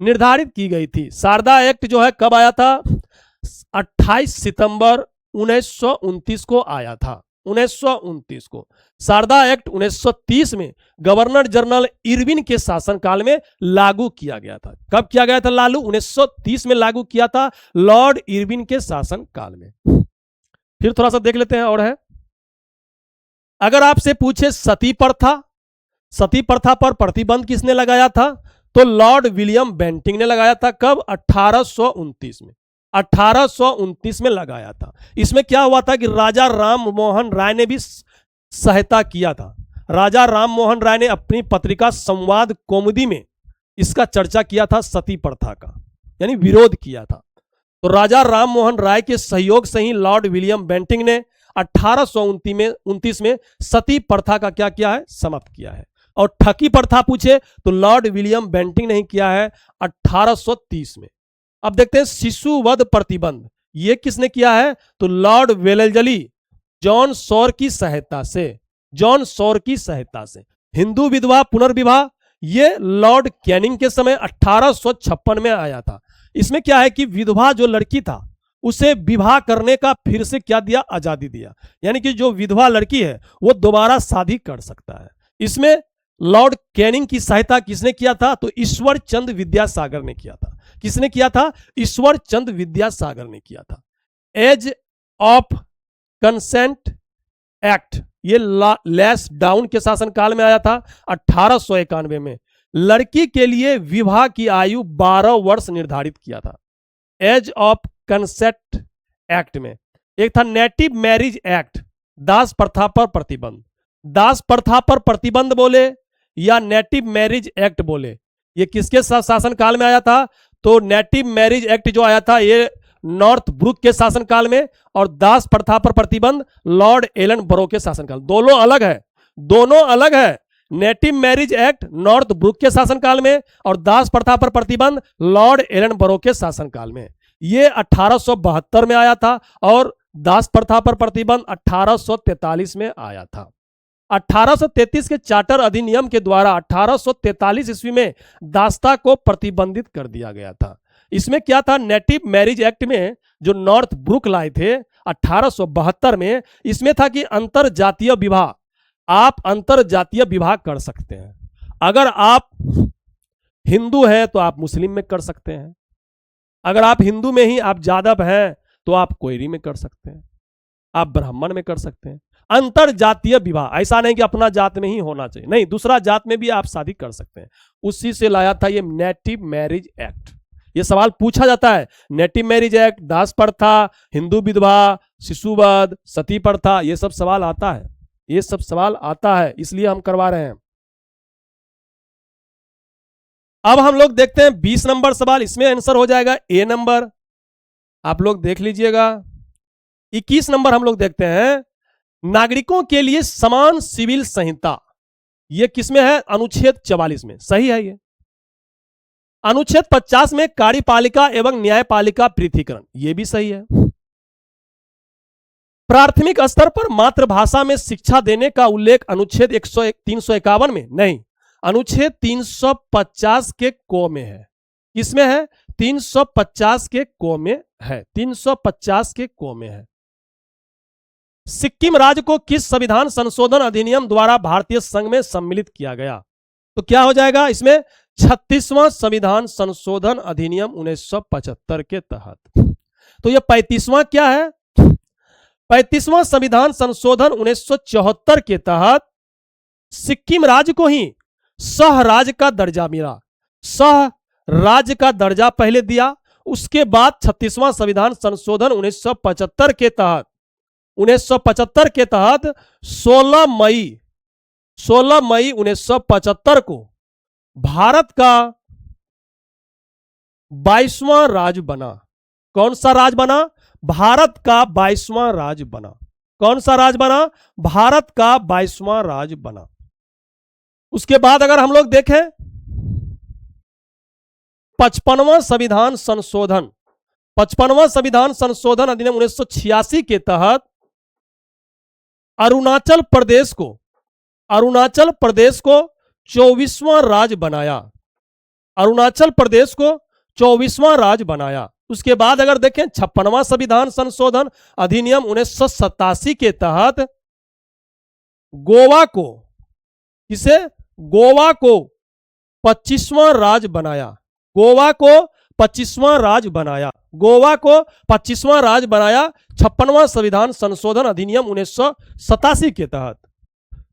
निर्धारित की गई थी। शारदा एक्ट जो है कब आया था? 28 सितंबर 1929 को आया था। 1929 को। शारदा एक्ट 1930 में गवर्नर जनरल इरविन के शासनकाल में लागू किया गया था। कब किया गया था लागू? 1930 में लागू किया था, लॉर्ड इरविन के शासनकाल में। फिर थोड़ा सा देख लेते हैं और है, अगर आपसे पूछे सती प्रथा, सती प्रथा पर प्रतिबंध किसने लगाया था? तो लॉर्ड विलियम बेंटिंग ने लगाया था। कब? 1829 में। 1829 में लगाया था। इसमें क्या हुआ था कि राजा राम मोहन राय ने भी सहायता किया था। राजा राम मोहन राय ने अपनी पत्रिका संवाद कौमुदी में इसका चर्चा किया था, सती प्रथा का, यानी विरोध किया था। तो राजा राम मोहन राय के सहयोग से ही लॉर्ड विलियम बेंटिंग ने 1829 में सती प्रथा का क्या किया है? समाप्त किया है। और ठगी प्रथा पूछे तो लॉर्ड विलियम बेंटिंग ने किया है 1830 में। अब देखते हैं शिशु वध प्रतिबंध, ये किसने किया है? तो लॉर्ड वेलेजली जॉन सॉर की सहायता से। जॉन सॉर की सहायता से। हिंदू विधवा पुनर्विवाह, ये लॉर्ड कैनिंग के समय 1856 में आया था। इसमें क्या है कि विधवा जो लड़की था उसे विवाह करने का फिर से क्या दिया? आजादी दिया, यानी कि जो विधवा लड़की है वो दोबारा शादी कर सकता है। इसमें लॉर्ड कैनिंग की सहायता किसने किया था? तो ईश्वर चंद विद्यासागर ने किया था। किसने किया था? ईश्वर चंद विद्यासागर ने किया था। एज ऑफ कंसेंट एक्ट, ये लैस डाउन के शासनकाल में आया था 1891 में। लड़की के लिए विवाह की आयु 12 वर्ष निर्धारित किया था। एज ऑफ कंसेंट एक्ट में एक था नेटिव मैरिज एक्ट, दास प्रथा पर प्रतिबंध। दास प्रथा पर प्रतिबंध बोले या नेटिव मैरिज एक्ट बोले, ये किसके शासनकाल में आया था? तो नेटिव मैरिज एक्ट जो आया था ये नॉर्थ ब्रुक के शासनकाल में, और दास प्रथा पर प्रतिबंध लॉर्ड एलन बरो के शासनकाल। दोनों अलग है, दोनों अलग है। Native marriage act Northbrook के शासनकाल में और दास प्रथा पर प्रतिबंध लॉर्ड एलन बरो के शासनकाल में। ये 1872 में आया था और दास प्रथा पर प्रतिबंध 1843 में आया था। 1833 के चार्टर अधिनियम के द्वारा 1843 ईस्वी में दास्ता को प्रतिबंधित कर दिया गया था। इसमें क्या था? नेटिव मैरिज एक्ट में जो नॉर्थ ब्रुक लाए थे 1872 में, इसमें था कि अंतर जातीय विवाह, आप अंतर जातीय विवाह कर सकते हैं। अगर आप हिंदू हैं तो आप मुस्लिम में कर सकते हैं, अगर आप हिंदू में ही आप जादव हैं तो आप कोयरी में कर सकते हैं, आप ब्राह्मण में कर सकते हैं। अंतर जातीय विवाह, ऐसा नहीं कि अपना जात में ही होना चाहिए, नहीं, दूसरा जात में भी आप शादी कर सकते हैं। उसी से लाया था ये नेटिव मैरिज एक्ट। ये सवाल पूछा जाता है, नेटिव मैरिज एक्ट, दास प्रथा, हिंदू विधवा, शिशुवध, सती प्रथा, ये सब सवाल आता है, ये सब सवाल आता है, इसलिए हम करवा रहे हैं। अब हम लोग देखते हैं 20 नंबर सवाल, इसमें आंसर हो जाएगा ए नंबर, आप लोग देख लीजिएगा। 21 नंबर हम लोग देखते हैं, नागरिकों के लिए समान सिविल संहिता, ये किसमें है? अनुच्छेद 44 में, सही है ये। अनुच्छेद 50 में कार्यपालिका एवं न्यायपालिका पृथकीकरण, ये भी सही है। प्राथमिक स्तर पर मातृभाषा में शिक्षा देने का उल्लेख अनुच्छेद 351 में नहीं, अनुच्छेद 350 के को में है। किसमें है? 350 के को में है, 350 के को में है। सिक्किम राज्य को किस संविधान संशोधन अधिनियम द्वारा भारतीय संघ में सम्मिलित किया गया? तो क्या हो जाएगा इसमें? 36वां संविधान संशोधन अधिनियम 1975 के तहत। तो ये 35वां क्या है? 35वां संविधान संशोधन 1974 के तहत सिक्किम राज्य को ही सह राज्य का दर्जा मिला। सह राज्य का दर्जा पहले दिया, उसके बाद 36वां संविधान संशोधन 1975 के तहत 16 मई 1975 को भारत का 22वां राज्य बना। कौन सा राज्य बना? भारत का 22वां राज्य बना। कौन सा राज्य बना? भारत का 22वां राज्य बना। उसके बाद अगर हम लोग देखें 55वां संविधान संशोधन, 55वां संविधान संशोधन अधिनियम 1986 के तहत अरुणाचल प्रदेश को 24वां राज्य बनाया। अरुणाचल प्रदेश को 24वां राज्य बनाया। उसके बाद अगर देखें 56वां संविधान संशोधन अधिनियम 1987 के तहत गोवा को 25वां राज्य बनाया। गोवा को 25वां राज्य बनाया। गोवा को 25वां राज्य बनाया 56वां संविधान संशोधन अधिनियम 1987 के तहत।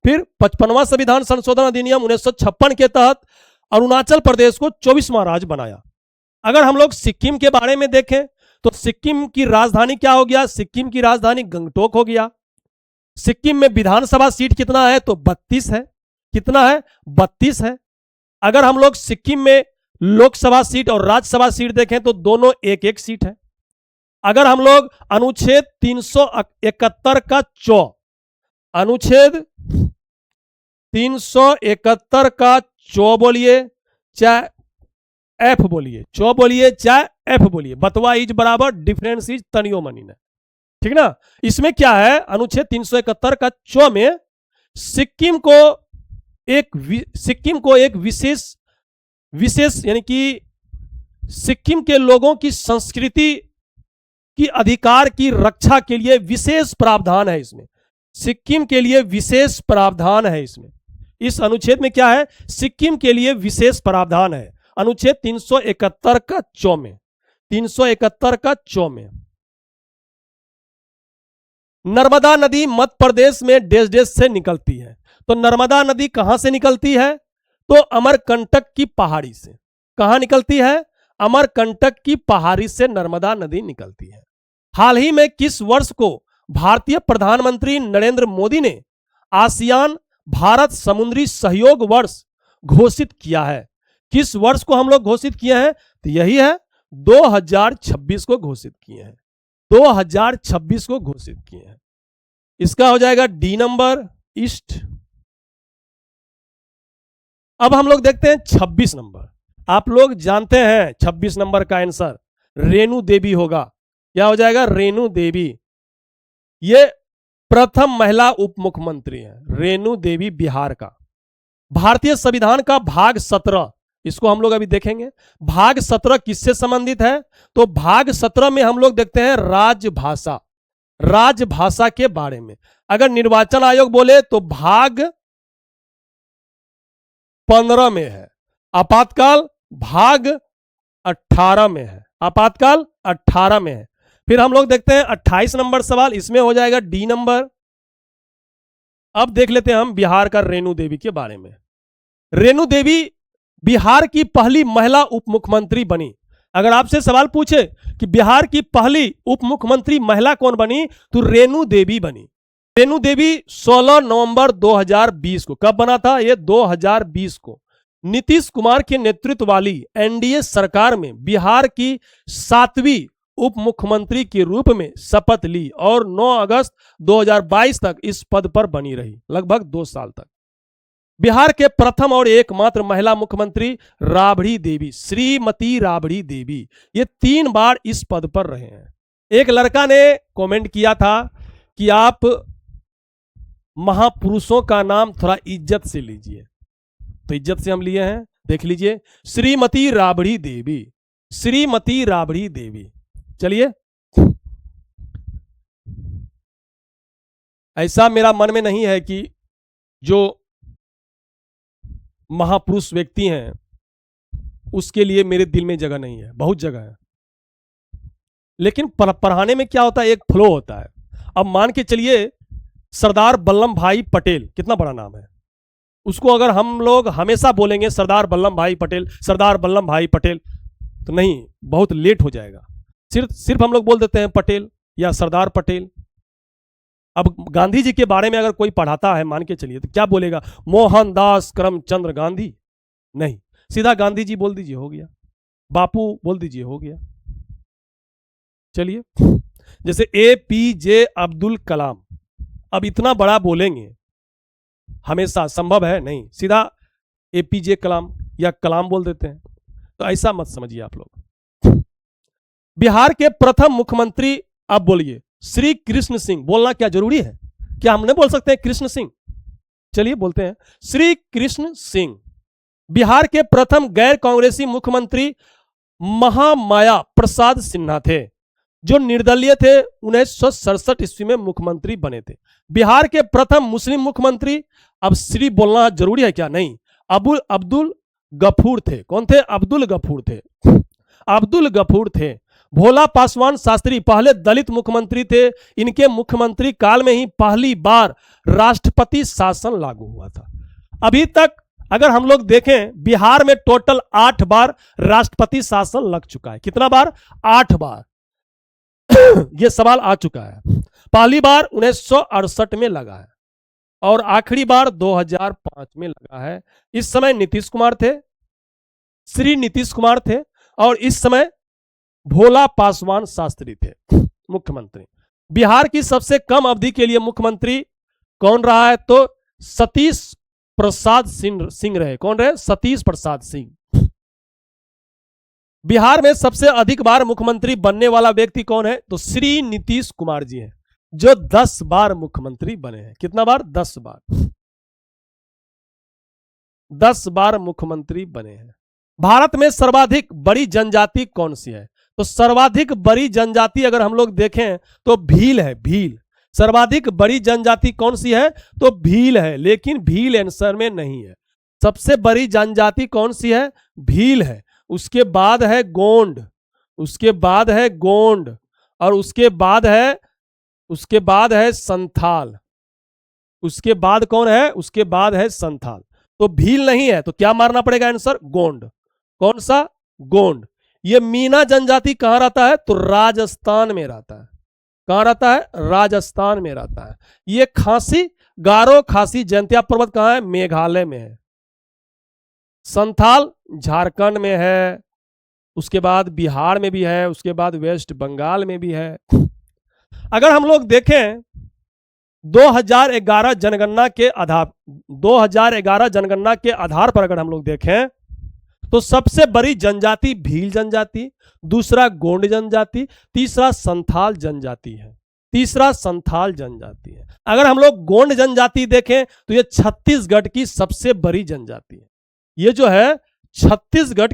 फिर 55वां संविधान संशोधन अधिनियम 1956 के तहत अरुणाचल प्रदेश को 24वां राज्य बनाया। अगर हम लोग सिक्किम के बारे में देखें तो सिक्किम की राजधानी क्या हो गया? सिक्किम की राजधानी गंगटोक हो गया। सिक्किम में विधानसभा सीट कितना है? तो 32 है। कितना है? 32 है। अगर हम लोग सिक्किम में लोकसभा सीट और राज्यसभा सीट देखें तो दोनों एक एक सीट है। अगर हम लोग अनुच्छेद 371 का अनुच्छेद 371 का बोलिए चाहे एफ बोलिए, बोलिए चाहे एफ बोलिए, बतवा इज बराबर डिफरेंस इज तनियो मनी। ठीक ना? इसमें क्या है? अनुच्छेद 371 का में सिक्किम को एक विशेष यानी कि सिक्किम के लोगों की संस्कृति की अधिकार की रक्षा के लिए विशेष प्रावधान है। इसमें सिक्किम के लिए विशेष प्रावधान है। इसमें इस अनुच्छेद में क्या है? सिक्किम के लिए विशेष प्रावधान है अनुच्छेद 371 का 371 का में। नर्मदा नदी मध्य प्रदेश में देश से निकलती है। तो नर्मदा नदी कहां से निकलती है? तो अमरकंटक की पहाड़ी से। कहां निकलती है? अमरकंटक की पहाड़ी से नर्मदा नदी निकलती है। हाल ही में किस वर्ष को भारतीय प्रधानमंत्री नरेंद्र मोदी ने आसियान भारत समुद्री सहयोग वर्ष घोषित किया है? किस वर्ष को हम लोग घोषित किए हैं? तो यही है 2026 को घोषित किए हैं। 2026 को घोषित किए हैं। इसका हो जाएगा डी नंबर ईस्ट। अब हम लोग देखते हैं 26 नंबर। आप लोग जानते हैं 26 नंबर का आंसर रेणु देवी होगा। क्या हो जाएगा? रेणु देवी। ये प्रथम महिला उप मुख्यमंत्री है रेणु देवी, बिहार का। भारतीय संविधान का भाग 17, इसको हम लोग अभी देखेंगे। भाग 17 किससे संबंधित है? तो भाग 17 में हम लोग देखते हैं राजभाषा, राजभाषा के बारे में। अगर निर्वाचन आयोग बोले तो भाग 15 में है। आपातकाल भाग 18 में है। आपातकाल 18 में है। फिर हम लोग देखते हैं 28 नंबर सवाल, इसमें हो जाएगा डी नंबर। अब देख लेते हैं हम बिहार का रेणु देवी के बारे में। रेणु देवी बिहार की पहली महिला उप मुख्यमंत्री बनी। अगर आपसे सवाल पूछे कि बिहार की पहली उप मुख्यमंत्री महिला कौन बनी, तो रेणु देवी बनी। रेणु देवी 16 नवंबर 2020 को, कब बना था ये? 2020 को नीतीश कुमार के नेतृत्व वाली एनडीए सरकार में बिहार की 7वीं उप मुख्यमंत्री के रूप में शपथ ली और 9 अगस्त 2022 तक इस पद पर बनी रही, लगभग 2 साल तक। बिहार के प्रथम और एकमात्र महिला मुख्यमंत्री राबड़ी देवी, श्रीमती राबड़ी देवी, ये 3 बार इस पद पर रहे हैं। एक लड़का ने कमेंट किया था कि आप महापुरुषों का नाम थोड़ा इज्जत से लीजिए, तो इज्जत से हम लिए हैं। देख लीजिए, श्रीमती राबड़ी देवी, श्रीमती राबड़ी देवी। चलिए ऐसा मेरा मन में नहीं है कि जो महापुरुष व्यक्ति हैं उसके लिए मेरे दिल में जगह नहीं है, बहुत जगह है। लेकिन पढ़ाने में क्या होता है, एक फ्लो होता है। अब मान के चलिए सरदार वल्लभ भाई पटेल, कितना बड़ा नाम है, उसको अगर हम लोग हमेशा बोलेंगे सरदार वल्लभ भाई पटेल, सरदार वल्लभ भाई पटेल, तो नहीं, बहुत लेट हो जाएगा। सिर्फ हम लोग बोल देते हैं पटेल या सरदार पटेल। अब गांधी जी के बारे में अगर कोई पढ़ाता है मान के चलिए, तो क्या बोलेगा, मोहनदास करमचंद गांधी? नहीं, सीधा गांधी जी बोल दीजिए, हो गया। बापू बोल दीजिए, हो गया। चलिए, जैसे APJ अब्दुल कलाम, अब इतना बड़ा बोलेंगे हमेशा संभव है नहीं, सीधा APJ कलाम या कलाम बोल देते हैं। तो ऐसा मत समझिए आप लोग। बिहार के प्रथम मुख्यमंत्री, अब बोलिए, श्री कृष्ण सिंह। बोलना क्या जरूरी है? क्या हम नहीं बोल सकते हैं कृष्ण सिंह? चलिए बोलते हैं, श्री कृष्ण सिंह। बिहार के प्रथम गैर कांग्रेसी मुख्यमंत्री महामाया प्रसाद सिन्हा थे, जो निर्दलीय थे। 1967 ईस्वी में मुख्यमंत्री बने थे। बिहार के प्रथम मुस्लिम मुख्यमंत्री, अब श्री बोलना जरूरी है क्या? नहीं, अब्दुल गफूर थे। कौन थे? अब्दुल गफूर थे। अब्दुल गफूर थे। भोला पासवान शास्त्री पहले दलित मुख्यमंत्री थे। इनके मुख्यमंत्री काल में ही पहली बार राष्ट्रपति शासन लागू हुआ था। अभी तक अगर हम लोग देखें, बिहार में टोटल 8 बार राष्ट्रपति शासन लग चुका है। कितना बार? 8 बार। यह सवाल आ चुका है। पहली बार 1968 में लगा है और आखिरी बार 2005 में लगा है। इस समय नीतीश कुमार थे, श्री नीतीश कुमार थे, और इस समय भोला पासवान शास्त्री थे मुख्यमंत्री। बिहार की सबसे कम अवधि के लिए मुख्यमंत्री कौन रहा है? तो सतीश प्रसाद सिंह रहे। कौन रहे? सतीश प्रसाद सिंह। बिहार में सबसे अधिक बार मुख्यमंत्री बनने वाला व्यक्ति कौन है? तो श्री नीतीश कुमार जी हैं, जो 10 बार मुख्यमंत्री बने हैं। कितना बार? 10 बार। 10 बार मुख्यमंत्री बने हैं। भारत में सर्वाधिक बड़ी जनजाति कौन सी है? तो सर्वाधिक बड़ी जनजाति अगर हम लोग देखें तो भील है। भील सर्वाधिक बड़ी जनजाति कौन सी है? तो भील है, लेकिन भील आंसर में नहीं है। सबसे बड़ी जनजाति कौन सी है? भील है। उसके बाद है गोंड, उसके बाद है गोंड, और उसके बाद है संथाल। उसके बाद कौन है? उसके बाद है संथाल। तो भील नहीं है, तो क्या मारना पड़ेगा आंसर? गोंड। कौन सा? गोंड। ये मीना जनजाति कहां रहता है? तो राजस्थान में रहता है। कहां रहता है? राजस्थान में रहता है। ये खासी, गारो खासी जयंतिया पर्वत कहां है? मेघालय में है। संथाल झारखंड में है, उसके बाद बिहार में भी है, उसके बाद वेस्ट बंगाल में भी है। अगर हम लोग देखें 2011 जनगणना के आधार पर अगर हम लोग देखें तो सबसे बड़ी जनजाति भील जनजाति, दूसरा गोंड जनजाति, तीसरा संथाल जनजाति है। तीसरा संथाल जनजाति है। अगर हम लोग गोंड जनजाति देखें तो ये छत्तीसगढ़ की सबसे बड़ी जनजाति है। ये जो है छत्तीसगढ़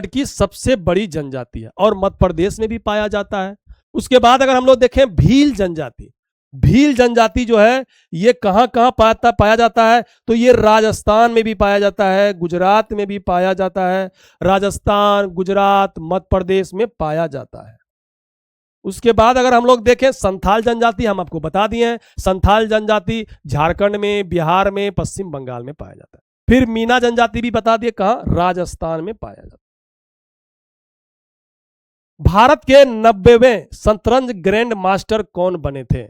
की सबसे बड़ी जनजाति है और मध्य प्रदेश में भी पाया जाता है। उसके बाद अगर हम लोग देखें भील जनजाति, भील जनजाति जो है ये कहां कहां पाया जाता है? तो ये राजस्थान में भी पाया जाता है, गुजरात में भी पाया जाता है। राजस्थान, गुजरात, मध्य प्रदेश में पाया जाता है। उसके बाद अगर हम लोग देखें संथाल जनजाति, हम आपको बता दिए हैं, संथाल जनजाति झारखंड में, बिहार में, पश्चिम बंगाल में पाया जाता है। फिर मीना जनजाति भी बता दिए, कहां? राजस्थान में पाया जाता है। भारत के 90वें शतरंज ग्रैंड मास्टर कौन बने थे?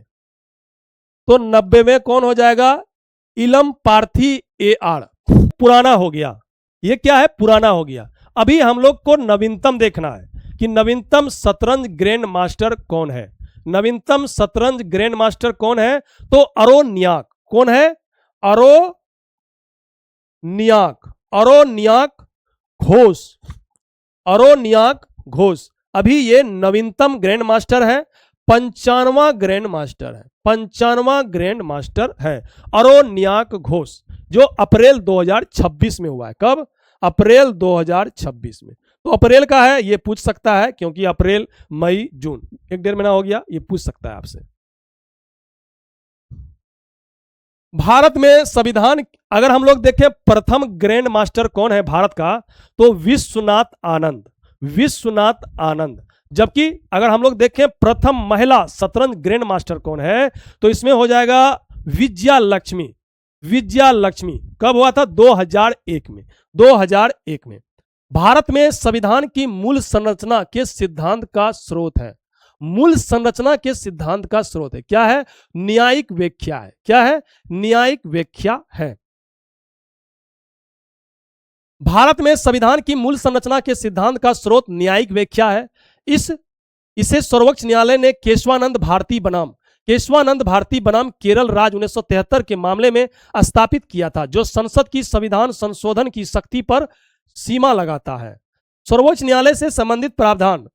तो 90वें कौन हो जाएगा? इलम पार्थी AR। पुराना हो गया, ये क्या है? पुराना हो गया। अभी हम लोग को नवीनतम देखना है कि नवीनतम शतरंज ग्रैंड मास्टर कौन है। नवीनतम शतरंज ग्रैंड मास्टर कौन है? तो अरोनियाक। कौन है? अरोनियाक घोष। अरोनियाक घोष अभी ये नवीनतम ग्रैंड मास्टर है, 95वां ग्रैंड मास्टर है। 95वां ग्रैंड मास्टर है अरोनियाक घोष, जो अप्रैल 2026 में हुआ है। कब? अप्रैल 2026 में। तो अप्रैल का है, ये पूछ सकता है क्योंकि अप्रैल मई जून 1-1.5 महीना हो गया, ये पूछ सकता है आपसे। भारत में संविधान, अगर हम लोग देखें प्रथम ग्रैंड मास्टर कौन है भारत का, तो विश्वनाथ आनंद, विश्वनाथ आनंद। जबकि अगर हम लोग देखें प्रथम महिला शतरंज ग्रैंड मास्टर कौन है, तो इसमें हो जाएगा विजया लक्ष्मी। विजया लक्ष्मी कब हुआ था? 2001 में, 2001 में। भारत में संविधान की मूल संरचना के सिद्धांत का स्रोत है, मूल संरचना के सिद्धांत का स्रोत है, क्या है? न्यायिक व्याख्या है। क्या है? न्यायिक व्याख्या है। भारत में संविधान की मूल संरचना के सिद्धांत का स्रोत न्यायिक व्याख्या है। इसे सर्वोच्च न्यायालय ने केशवानंद भारती बनाम, केशवानंद भारती बनाम केरल राज्य 1973 के मामले में स्थापित किया था, जो संसद की संविधान संशोधन की शक्ति पर सीमा लगाता है। सर्वोच्च न्यायालय से संबंधित प्रावधान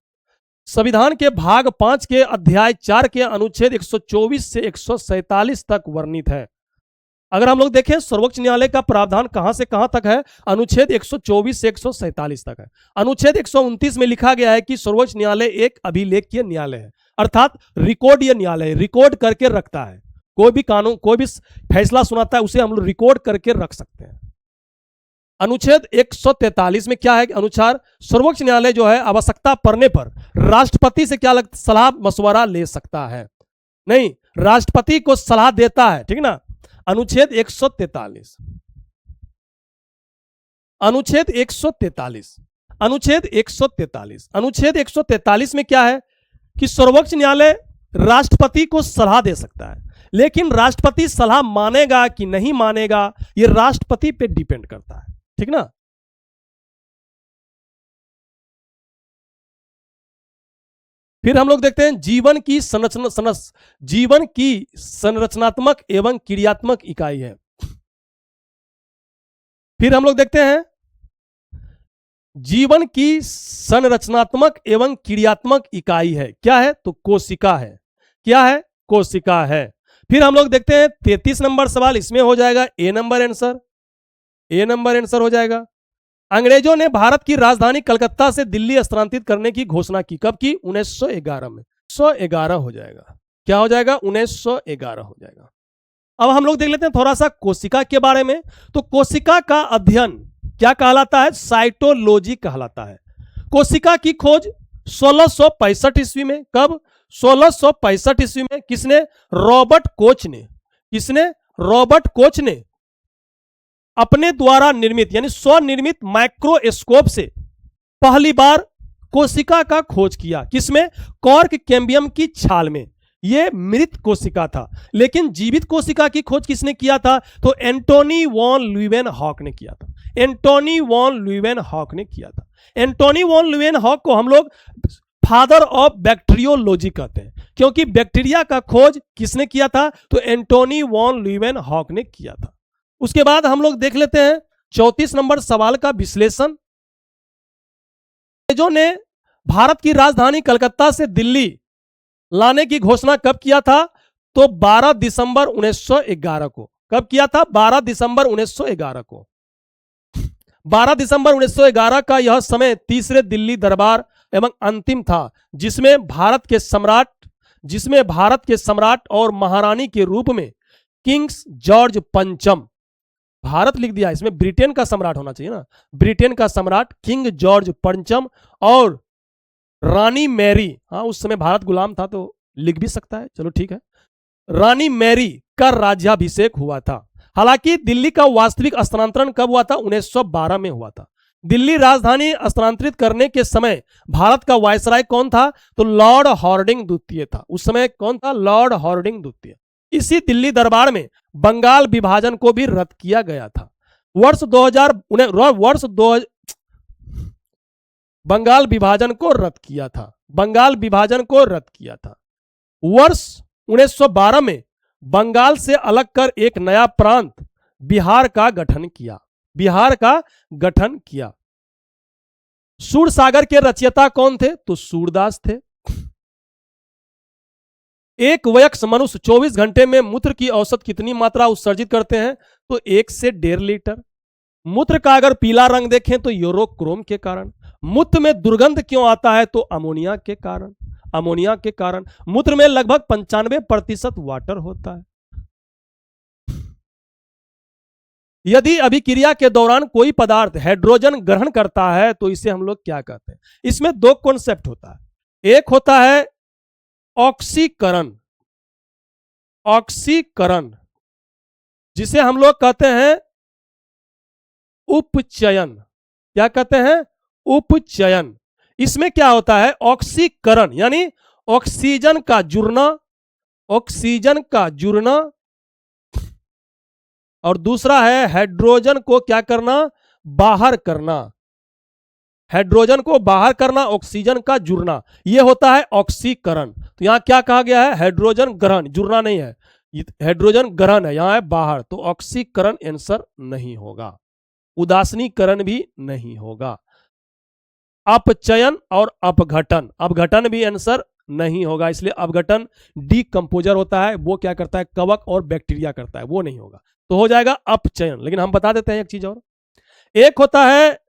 संविधान के भाग 5 के अध्याय 4 के अनुच्छेद 124 से 147 तक वर्णित है। अगर हम लोग देखें सर्वोच्च न्यायालय का प्रावधान कहां से कहां तक है, अनुच्छेद 124 से 147 तक है। अनुच्छेद 129 में लिखा गया है कि सर्वोच्च न्यायालय एक अभिलेखीय न्यायालय है, अर्थात रिकॉर्डीय न्यायालय, रिकॉर्ड करके रखता है। कोई भी कानून, कोई भी फैसला सुनाता है, उसे हम लोग रिकॉर्ड करके रख सकते हैं। अनुच्छेद 143 में क्या है? अनुसार सर्वोच्च न्यायालय जो है आवश्यकता पड़ने पर राष्ट्रपति से क्या सलाह मशवरा ले सकता है, नहीं, राष्ट्रपति को सलाह देता है, ठीक ना। अनुच्छेद 143, अनुच्छेद 143, अनुच्छेद 143, अनुच्छेद 143 में क्या है कि सर्वोच्च न्यायालय राष्ट्रपति को सलाह दे सकता है, लेकिन राष्ट्रपति सलाह मानेगा कि नहीं मानेगा, यह राष्ट्रपति पे डिपेंड करता है, ठीक ना। फिर हम लोग देखते हैं जीवन की जीवन की संरचनात्मक एवं क्रियात्मक इकाई है। फिर हम लोग देखते हैं जीवन की संरचनात्मक एवं क्रियात्मक इकाई है, क्या है? तो कोशिका है। क्या है? कोशिका है। फिर हम लोग देखते हैं 33 नंबर सवाल, इसमें हो जाएगा ए नंबर आंसर, ए नंबर आंसर हो जाएगा। अंग्रेजों ने भारत की राजधानी कलकत्ता से दिल्ली स्थानांतरित करने की घोषणा की, कब की? 1911 में। 1911 हो जाएगा, क्या हो जाएगा? 1911 हो जाएगा। अब हम लोग देख लेते हैं थोड़ा सा कोशिका के बारे में। तो कोशिका का अध्ययन क्या कहलाता है? साइटोलॉजी कहलाता है। कोशिका की खोज 1665 ईस्वी में, कब? 1665 ईस्वी में। किसने? रॉबर्ट कोच ने। किसने? रॉबर्ट कोच ने अपने द्वारा निर्मित यानी स्वनिर्मित माइक्रोस्कोप से पहली बार कोशिका का खोज किया। किसमें? कॉर्क कैम्बियम की छाल में। यह मृत कोशिका था, लेकिन जीवित कोशिका की खोज किसने किया था? तो एंटोनी वॉन ल्यूवेनहॉक ने किया था। एंटोनी वॉन ल्यूवेनहॉक ने किया था। एंटोनी वॉन ल्यूवेनहॉक को हम लोग फादर ऑफ बैक्टीरियोलॉजी कहते हैं, क्योंकि बैक्टीरिया का खोज किसने किया था? तो एंटोनी वॉन ल्यूवेनहॉक ने किया था। उसके बाद हम लोग देख लेते हैं 34 नंबर सवाल का विश्लेषण। अंग्रेजों ने भारत की राजधानी कलकत्ता से दिल्ली लाने की घोषणा कब किया था? तो 12 दिसंबर 1911 को। कब किया था? 12 दिसंबर 1911 को। 12 दिसंबर 1911 का यह समय तीसरे दिल्ली दरबार एवं अंतिम था, जिसमें भारत के सम्राट और महारानी के रूप में किंग्स जॉर्ज पंचम, भारत लिख दिया, इसमें ब्रिटेन का सम्राट होना चाहिए ना, ब्रिटेन का सम्राट किंग जॉर्ज पंचम और रानी मैरी, हाँ उस समय भारत गुलाम था तो लिख भी सकता है, चलो ठीक है, रानी मैरी का राज्याभिषेक हुआ था। हालांकि दिल्ली का वास्तविक स्थानांतरण कब हुआ था? 1912 में हुआ था। दिल्ली राजधानी स्थानांतरित करने के समय भारत का वायसराय कौन था? तो लॉर्ड हॉर्डिंग द्वितीय था। उस समय कौन था? लॉर्ड हॉर्डिंग द्वितीय। इसी दिल्ली दरबार में बंगाल विभाजन को भी रद्द किया गया था। बंगाल विभाजन को रद्द किया था। बंगाल विभाजन को रद्द किया था। वर्ष 1912 में बंगाल से अलग कर एक नया प्रांत बिहार का गठन किया। बिहार का गठन किया। सूरसागर के रचयिता कौन थे? तो सूरदास थे। एक वयस्क मनुष्य 24 घंटे में मूत्र की औसत कितनी मात्रा उत्सर्जित करते हैं? तो 1 से 1.5 लीटर। मूत्र का अगर पीला रंग देखें तो यूरोक्रोम के कारण, मूत्र में दुर्गंध क्यों आता है? तो अमोनिया के कारण। अमोनिया के कारण। मूत्र में लगभग 95% वाटर होता है। यदि अभिक्रिया के दौरान कोई पदार्थ हाइड्रोजन ग्रहण करता है तो इसे हम लोग क्या कहते हैं? इसमें दो कॉन्सेप्ट होता है। एक होता है ऑक्सीकरण, ऑक्सीकरण जिसे हम लोग कहते हैं उपचयन। क्या कहते हैं? उपचयन। इसमें क्या होता है? ऑक्सीकरण यानी ऑक्सीजन का जुड़ना, ऑक्सीजन का जुड़ना, और दूसरा है हाइड्रोजन को क्या करना? बाहर करना। हाइड्रोजन को बाहर करना, ऑक्सीजन का जुड़ना, यह होता है ऑक्सीकरण। तो यहां क्या कहा गया है? हाइड्रोजन ग्रहण, जुड़ना नहीं है, हाइड्रोजन ग्रहण है, यहां है बाहर, तो ऑक्सीकरण आंसर नहीं होगा। उदासीनीकरण भी नहीं होगा। अपचयन और अपघटन, अपघटन भी आंसर नहीं होगा, इसलिए अपघटन डीकंपोजर होता है, वो क्या करता है? कवक और बैक्टीरिया करता है, वो नहीं होगा। तो हो जाएगा अपचयन। लेकिन हम बता देते हैं एक चीज और, एक होता है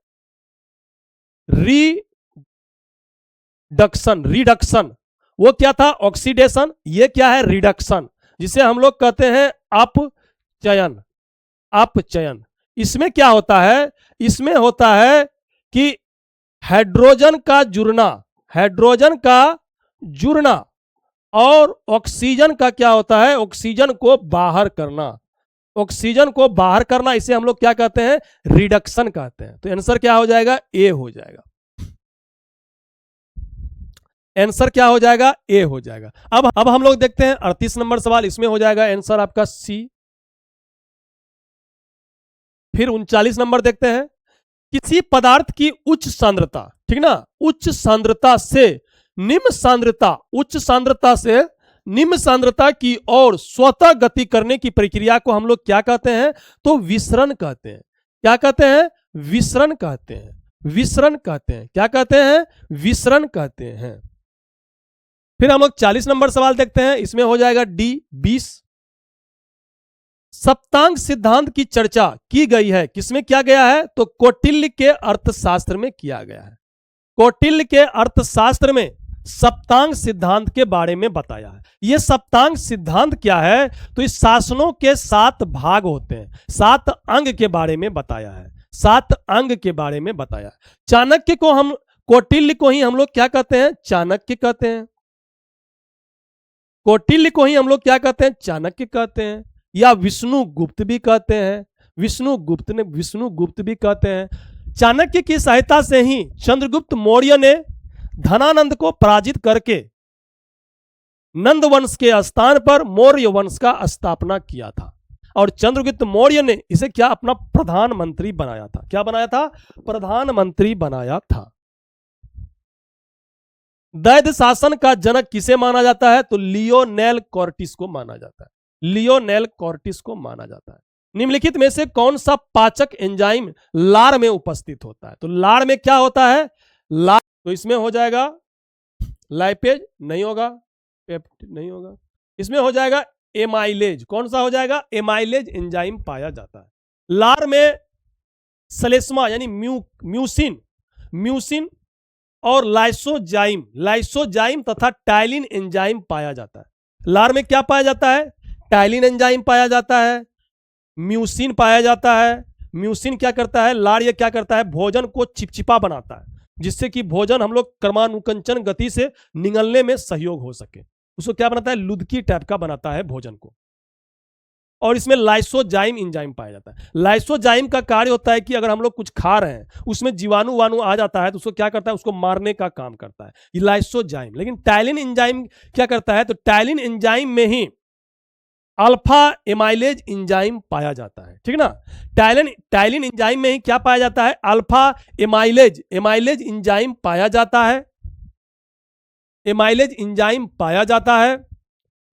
रिडक्शन। रिडक्शन वो क्या था? ऑक्सीडेशन। ये क्या है? रिडक्शन, जिसे हम लोग कहते हैं अपचयन। अपचयन इसमें क्या होता है? इसमें होता है कि हाइड्रोजन का जुड़ना, हाइड्रोजन का जुड़ना, और ऑक्सीजन का क्या होता है? ऑक्सीजन को बाहर करना, ऑक्सीजन को बाहर करना, इसे हम लोग क्या कहते हैं? रिडक्शन कहते हैं। तो आंसर क्या हो जाएगा? ए हो जाएगा। आंसर क्या हो जाएगा? ए हो जाएगा। अब हम लोग देखते हैं 38 नंबर सवाल, इसमें हो जाएगा आंसर आपका सी। फिर 39 नंबर देखते हैं, किसी पदार्थ की उच्च सांद्रता, ठीक ना, उच्च सांद्रता से निम्न सांद्रता, उच्च सांद्रता से निम्न सांद्रता की ओर स्वतः गति करने की प्रक्रिया को हम लोग क्या कहते हैं? तो विसरण कहते हैं। क्या कहते हैं? विसरण कहते हैं। विसरण कहते हैं। क्या कहते हैं? विसरण कहते हैं। फिर हम लोग 40 नंबर सवाल देखते हैं, इसमें हो जाएगा डी 20। सप्तांग सिद्धांत की चर्चा की गई है, किसमें किया गया है? तो कौटिल्य के अर्थशास्त्र में किया गया है। कौटिल्य के अर्थशास्त्र में सप्तांग सिद्धांत के बारे में बताया है। यह सप्तांग सिद्धांत क्या है? तो इस शासनों के 7 भाग होते हैं, 7 अंग के बारे में बताया है, 7 अंग के बारे में बताया है। चाणक्य को हम, कौटिल्य को ही हम लोग क्या कहते हैं? चाणक्य कहते हैं। कौटिल्य को ही हम लोग क्या कहते हैं? चाणक्य कहते हैं, या विष्णुगुप्त भी कहते हैं। विष्णुगुप्त भी कहते हैं। चाणक्य की सहायता से ही चंद्रगुप्त मौर्य ने धनानंद को पराजित करके नंद वंश के स्थान पर मौर्य वंश का स्थापना किया था, और चंद्रगुप्त मौर्य ने इसे क्या अपना प्रधानमंत्री बनाया था? क्या बनाया था? प्रधानमंत्री बनाया था। दैत्य शासन का जनक किसे माना जाता है? तो लियोनेल कॉर्टिस को माना जाता है। लियोनेल कॉर्टिस को माना जाता है। निम्नलिखित में से कौन सा पाचक एंजाइम लार में उपस्थित होता है? तो लार में क्या होता है? लार, तो इसमें हो जाएगा लाइपेज नहीं होगा, पेप्टिड नहीं होगा, इसमें हो जाएगा एमाइलेज। कौन सा हो जाएगा? एमाइलेज एंजाइम पाया जाता है। लार में सलेस्मा यानी म्यूसिन और लाइसोजाइम तथा टाइलिन एंजाइम पाया जाता है। लार में क्या पाया जाता है? टाइलिन एंजाइम पाया जाता है, म्यूसिन पाया जाता है। म्यूसिन क्या करता है? लार ये क्या करता है? भोजन को चिपचिपा बनाता है, जिससे कि भोजन हम लोग क्रमानुकंचन गति से निगलने में सहयोग हो सके। उसको क्या बनाता है? लुदकी टाइप का बनाता है भोजन को। और इसमें लाइसोजाइम एंजाइम पाया जाता है। लाइसोजाइम का कार्य होता है कि अगर हम लोग कुछ खा रहे हैं, उसमें जीवाणु वाणु आ जाता है, तो उसको क्या करता है? उसको मारने का काम करता है ये लाइसोजाइम। लेकिन टाइलिन एंजाइम क्या करता है? तो टाइलिन एंजाइम में ही अल्फा एमाइलेज एंजाइम पाया जाता है, ठीक ना। टाइलिन एंजाइम में ही क्या पाया जाता है? अल्फा एमाइलेज एंजाइम पाया जाता है। एमाइलेज एंजाइम पाया जाता है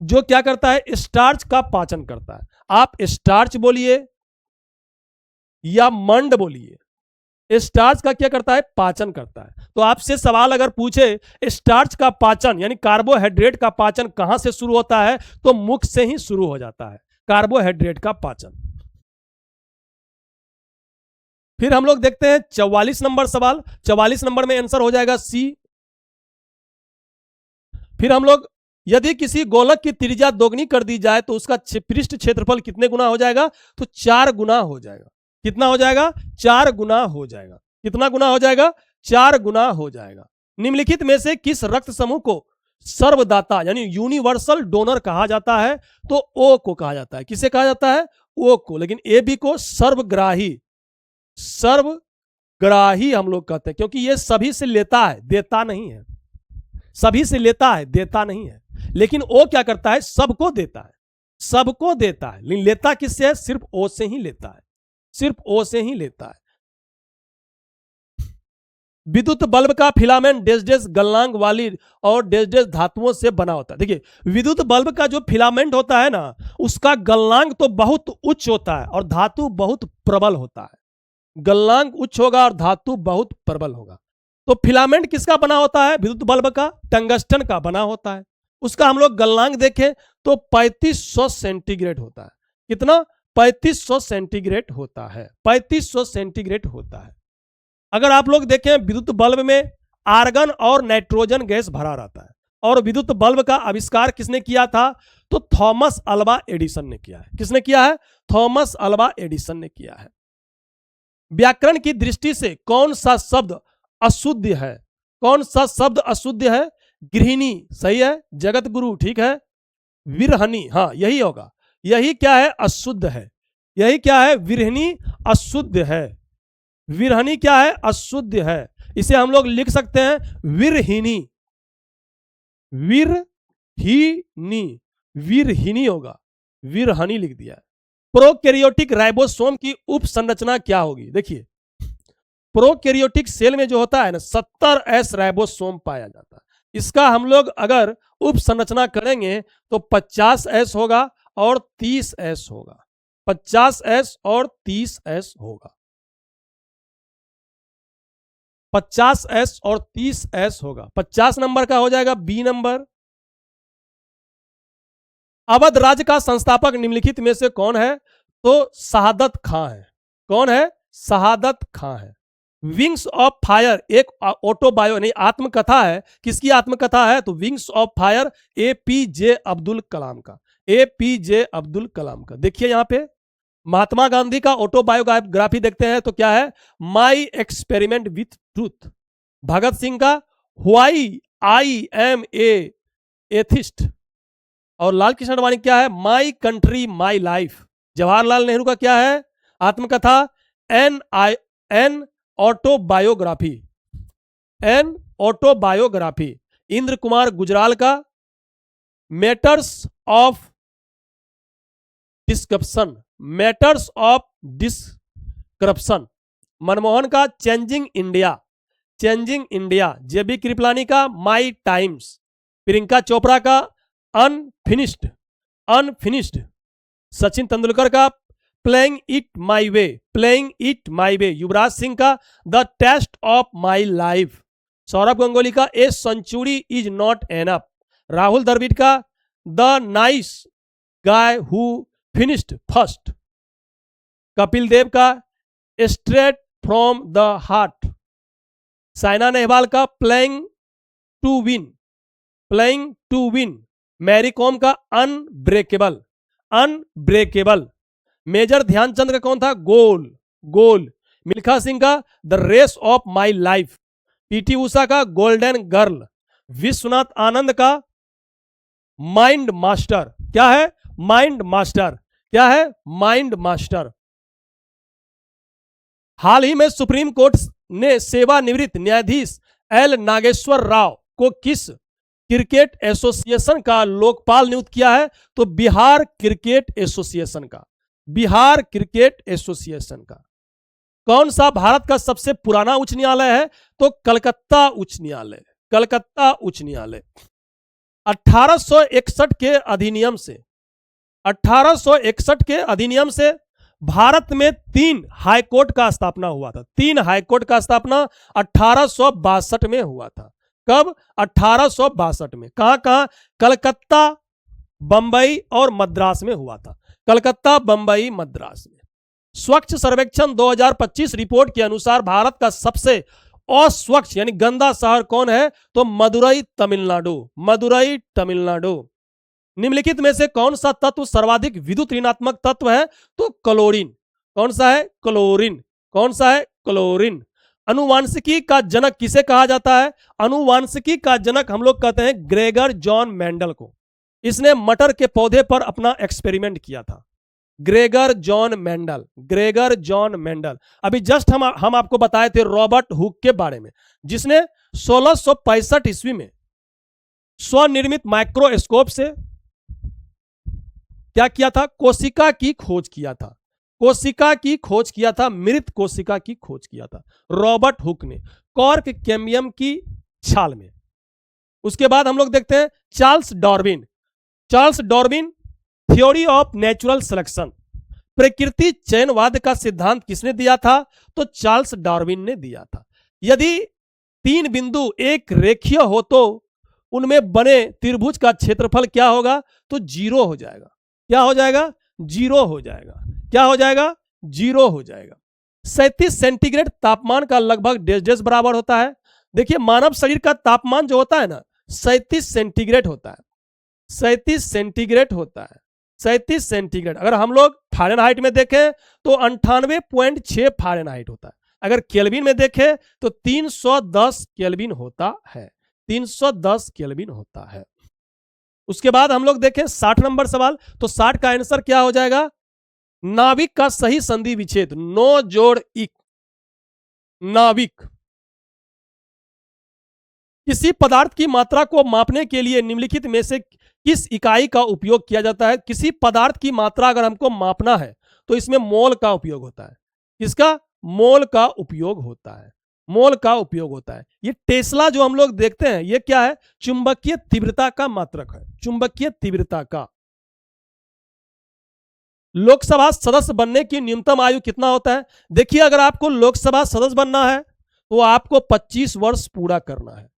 जो क्या करता है? स्टार्च का पाचन करता है। आप स्टार्च बोलिए या मंड बोलिए, स्टार्च का क्या करता है? पाचन करता है। तो आपसे सवाल अगर पूछे स्टार्च का पाचन यानी कार्बोहाइड्रेट का पाचन कहां से शुरू होता है? तो मुख से ही शुरू हो जाता है कार्बोहाइड्रेट का पाचन। फिर हम लोग देखते हैं 44 नंबर सवाल। 44 नंबर में आंसर हो जाएगा सी। फिर हम लोग, यदि किसी गोलक की त्रिज्या दोगुनी कर दी जाए तो उसका पृष्ठ क्षेत्रफल कितने गुना हो जाएगा? तो 4 गुना हो जाएगा। कितना हो जाएगा? 4 गुना हो जाएगा। कितना गुना हो जाएगा? 4 गुना हो जाएगा। निम्नलिखित में से किस रक्त समूह को सर्वदाता यानी यूनिवर्सल डोनर कहा जाता है? तो ओ को कहा जाता है। किसे कहा जाता है? ओ को। लेकिन ए बी को सर्वग्राही, सर्वग्राही हम लोग कहते हैं, क्योंकि ये सभी से लेता है, देता नहीं है। सभी से लेता है, देता नहीं है। लेकिन ओ क्या करता है? सबको देता है, सबको देता है। लेकिन लेता किससे है? सिर्फ ओ से ही लेता है, सिर्फ ओ से ही लेता है। विद्युत बल्ब का फिलामेंट डेस डेस गलनांक वाली और डेस डेस धातुओं से बना होता है। देखिए, विद्युत बल्ब का जो फिलामेंट होता है ना, उसका गलनांक तो बहुत उच्च होता है और धातु बहुत प्रबल होता है। गलनांक उच्च होगा और धातु बहुत प्रबल होगा। तो फिलामेंट किसका बना होता है? विद्युत बल्ब का टंगस्टन का बना होता है। उसका हम लोग गलनांक देखें तो 3500 सेंटीग्रेड होता है। कितना? 3500 सेंटीग्रेड होता है। 3500 सेंटीग्रेड होता है। अगर आप लोग देखें, विद्युत बल्ब में आर्गन और नाइट्रोजन गैस भरा रहता है। और विद्युत बल्ब का आविष्कार किसने किया था? तो थॉमस अल्वा एडिसन ने किया है। किसने किया है? थॉमस अल्वा एडिसन ने किया है। व्याकरण की दृष्टि से कौन सा शब्द अशुद्ध है? कौन सा शब्द अशुद्ध है? गृहिणी सही है, जगत गुरु ठीक है, विरहनी हाँ यही होगा। यही क्या है? अशुद्ध है। यही क्या है? विरहनी अशुद्ध है। विरहनी क्या है? अशुद्ध है। इसे हम लोग लिख सकते हैं विरहिनी। विरहिनी, विरहिनी होगा, विरहनी लिख दिया है। प्रोकैरियोटिक राइबोसोम की उप संरचना क्या होगी? देखिए, प्रोकैरियोटिक सेल में जो होता है ना, 70S राइबोसोम पाया जाता है। इसका हम लोग अगर उप संरचना करेंगे तो 50S होगा और 30S होगा। 50S और 30S होगा। 50S और 30S होगा। 50 नंबर का हो जाएगा बी नंबर। अवध राज्य का संस्थापक निम्नलिखित में से कौन है? तो शहादत खां है। कौन है? शहादत खां है। विंग्स ऑफ फायर एक ऑटोबायो नहीं आत्मकथा है। किसकी आत्मकथा है? तो wings of fire APJ Abdul Kalam का। APJ अब्दुल कलाम का। देखिए यहां पे महात्मा गांधी का ऑटोबायोग्राफी देखते हैं तो क्या है? My experiment with truth. Bhagat Singh का why I am a atheist. और लाल कृष्ण अडवाणी क्या है? माई कंट्री माई लाइफ। जवाहरलाल नेहरू का क्या है? आत्मकथा an autobiography, an autobiography. Inder Kumar Gujral का matters of discretion, matters of discretion. Manmohan का changing India, changing India. JB Kripalani का माई टाइम्स। प्रियंका चोपड़ा का अनफिनिश्ड, अनफिनिश्ड। सचिन तेंदुलकर का playing it my way, playing it my way. Yuvraj Singh का the test of my life. Saurav Ganguly का a century is not enough. Rahul Dravid का the nice guy who finished first. Kapil Dev का straight from the heart. Saina Nehwal का playing to win, playing to win. Mary Kom का अनब्रेकेबल, अनब्रेकेबल। मेजर ध्यानचंद का कौन था? Goal, goal. मिल्खा सिंह का the race of my life. PT Usha का गोल्डन गर्ल। विश्वनाथ आनंद का माइंड मास्टर। क्या है? Mind master. क्या है? Mind master. हाल ही में सुप्रीम कोर्ट ने सेवानिवृत्त न्यायाधीश L नागेश्वर राव को किस क्रिकेट एसोसिएशन का लोकपाल नियुक्त किया है? तो बिहार क्रिकेट एसोसिएशन का, बिहार क्रिकेट एसोसिएशन का। कौन सा भारत का सबसे पुराना उच्च न्यायालय है? तो कलकत्ता उच्च न्यायालय, कलकत्ता उच्च न्यायालय। 1861 के अधिनियम से, 1861 के अधिनियम से भारत में 3 हाईकोर्ट का स्थापना हुआ था। 3 हाईकोर्ट का स्थापना 1862 में हुआ था। कब? 1862 में। कहां कहां? कलकत्ता, बंबई और मद्रास में हुआ था। कलकत्ता, बंबई, मद्रास में। स्वच्छ सर्वेक्षण 2025 रिपोर्ट के अनुसार भारत का सबसे अस्वच्छ यानी गंदा शहर कौन है? तो मदुरई तमिलनाडु। मदुरई तमिलनाडु। निम्नलिखित में से कौन सा तत्व सर्वाधिक विद्युत ऋणात्मक तत्व है? तो क्लोरीन। कौन सा है? क्लोरीन। कौन सा है? क्लोरीन। अनुवांशिकी का जनक किसे कहा जाता है? अनुवांशिकी का जनक हम लोग कहते हैं ग्रेगर जॉन मेंडल को। इसने मटर के पौधे पर अपना एक्सपेरिमेंट किया था। Gregor John Mendel. Gregor John Mendel. अभी जस्ट हम आपको बताए थे रॉबर्ट हुक के बारे में, जिसने 1665 ईस्वी में स्वनिर्मित माइक्रोस्कोप से क्या किया था? कोशिका की खोज किया था। कोशिका की खोज किया था, मृत कोशिका की खोज किया था रॉबर्ट हुक ने कॉर्क कैम्बियम की छाल में। उसके बाद हम लोग देखते हैं Charles Darwin. Charles Darwin theory of natural selection, प्रकृति चयनवाद का सिद्धांत किसने दिया था? तो चार्ल्स डार्विन ने दिया था। यदि तीन बिंदु एक रेखीय हो तो उनमें बने त्रिभुज का क्षेत्रफल क्या होगा? तो 0 हो जाएगा। क्या हो जाएगा? 0 हो जाएगा। क्या हो जाएगा? 0 हो जाएगा। 37 सेंटीग्रेड तापमान का लगभग डेज बराबर होता है। देखिए मानव शरीर का तापमान जो होता है ना 37 सेंटीग्रेड होता है। 37 सेंटीग्रेड होता है। 37 सेंटीग्रेड अगर हम लोग फ़ारेनहाइट में देखें तो 98.6 फ़ारेनहाइट होता है। अगर केल्विन में देखें तो 310 केल्विन होता है। 310 केल्विन होता है। उसके बाद हम लोग देखें 60 नंबर सवाल, तो 60 का आंसर क्या हो जाएगा? नाविक का सही संधि विच्छेद नो जोड़ इक। नाविक। किसी पदार्थ की मात्रा को मापने के लिए निम्नलिखित में से किस इकाई का उपयोग किया जाता है? किसी पदार्थ की मात्रा अगर हमको मापना है तो इसमें मोल का उपयोग होता है। किसका? मोल का उपयोग होता है। मोल का उपयोग होता है। ये टेस्ला जो हम लोग देखते हैं ये क्या है? चुंबकीय तीव्रता का मात्रक है। चुंबकीय तीव्रता का। लोकसभा सदस्य बनने की न्यूनतम आयु कितना होता है? देखिए अगर आपको लोकसभा सदस्य बनना है तो आपको 25 वर्ष पूरा करना है।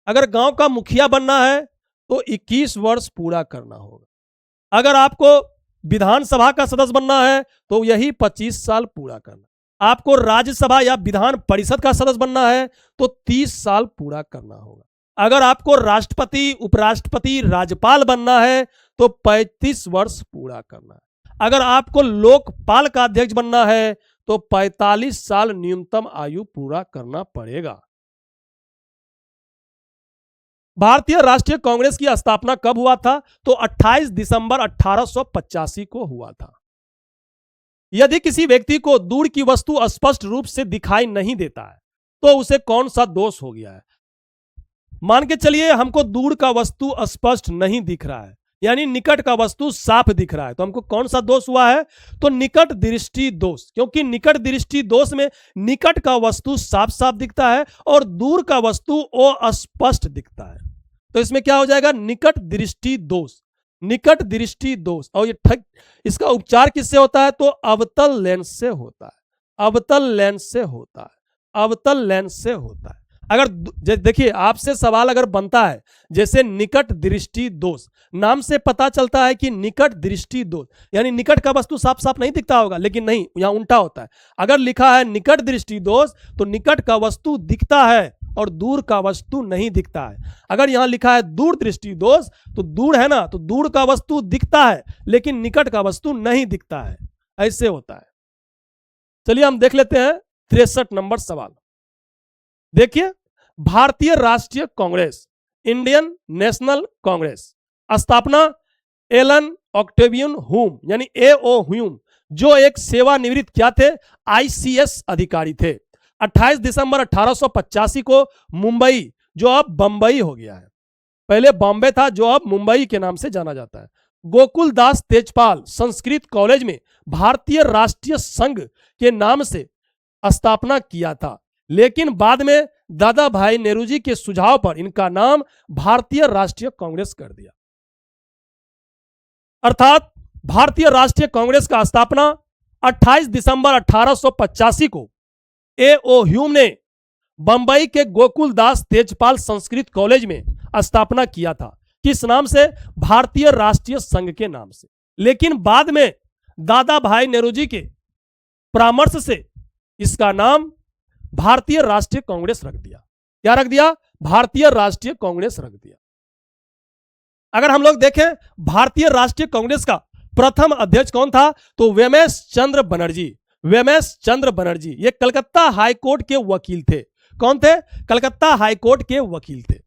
अगर गांव का मुखिया बनना है तो 21 वर्ष पूरा करना होगा। अगर आपको विधानसभा का सदस्य बनना है तो यही 25 साल पूरा करना। आपको राज्यसभा या विधान परिषद का सदस्य बनना है तो 30 साल पूरा करना होगा। अगर आपको राष्ट्रपति, उपराष्ट्रपति, राज्यपाल बनना है तो 35 वर्ष पूरा करना है। अगर आपको लोकपाल का अध्यक्ष बनना है तो 45 साल न्यूनतम आयु पूरा करना पड़ेगा। भारतीय राष्ट्रीय कांग्रेस की स्थापना कब हुआ था? तो 28 दिसंबर 1885 को हुआ था। यदि किसी व्यक्ति को दूर की वस्तु स्पष्ट रूप से दिखाई नहीं देता है तो उसे कौन सा दोष हो गया है? मान के चलिए हमको दूर का वस्तु स्पष्ट नहीं दिख रहा है, यानी निकट का वस्तु साफ दिख रहा है, तो हमको कौन सा दोष हुआ है? तो निकट दृष्टि दोष। क्योंकि निकट दृष्टि दोष में निकट का वस्तु साफ साफ दिखता है और दूर का वस्तु अस्पष्ट दिखता है। तो इसमें क्या हो जाएगा? निकट दृष्टि दोष। निकट दृष्टि दोष। और ये इसका उपचार किससे होता है? तो अवतल लेंस से होता है। अवतल लेंस से होता है। अवतल लेंस से होता है। अगर देखिए आपसे सवाल अगर बनता है जैसे निकट दृष्टि दोष, नाम से पता चलता है कि निकट दृष्टि दोष यानी निकट का वस्तु साफ साफ नहीं दिखता होगा, लेकिन नहीं, यहां उल्टा होता है। अगर लिखा है निकट दृष्टि दोष तो निकट का वस्तु दिखता है और दूर का वस्तु नहीं दिखता है। अगर यहां लिखा है दूर दृष्टि दोष तो दूर है ना, तो दूर का वस्तु दिखता है लेकिन निकट का वस्तु नहीं दिखता है। ऐसे होता है। चलिए हम देख लेते हैं 63 नंबर सवाल। देखिए भारतीय राष्ट्रीय कांग्रेस, इंडियन नेशनल कांग्रेस, स्थापना एलन ऑक्टेवियन ह्यूम यानी एओ ह्यूम, जो एक सेवानिवृत्त क्या थे? आईसीएस अधिकारी थे। 28 दिसंबर 1885 को मुंबई, जो अब बंबई हो गया है, पहले बॉम्बे था जो अब मुंबई के नाम से जाना जाता है, गोकुल दास तेजपाल संस्कृत कॉलेज में भारतीय राष्ट्रीय संघ के नाम से स्थापना किया था, लेकिन बाद में दादा भाई नेहरू जी के सुझाव पर इनका नाम भारतीय राष्ट्रीय कांग्रेस कर दिया। अर्थात भारतीय राष्ट्रीय कांग्रेस का स्थापना 28 दिसंबर 1885 को एओ ह्यूम ने बंबई के गोकुल दास तेजपाल संस्कृत कॉलेज में स्थापना किया था। किस नाम से? भारतीय राष्ट्रीय संघ के नाम से। लेकिन बाद में दादा भाई नेहरू जी के परामर्श से इसका नाम भारतीय राष्ट्रीय कांग्रेस रख दिया। क्या रख दिया? भारतीय राष्ट्रीय कांग्रेस रख दिया। अगर हम लोग देखें भारतीय राष्ट्रीय कांग्रेस का प्रथम अध्यक्ष कौन था, तो वेमेश चंद्र बनर्जी। वेमेश चंद्र बनर्जी ये कलकत्ता हाईकोर्ट के वकील थे। कौन थे? कलकत्ता हाईकोर्ट के वकील थे।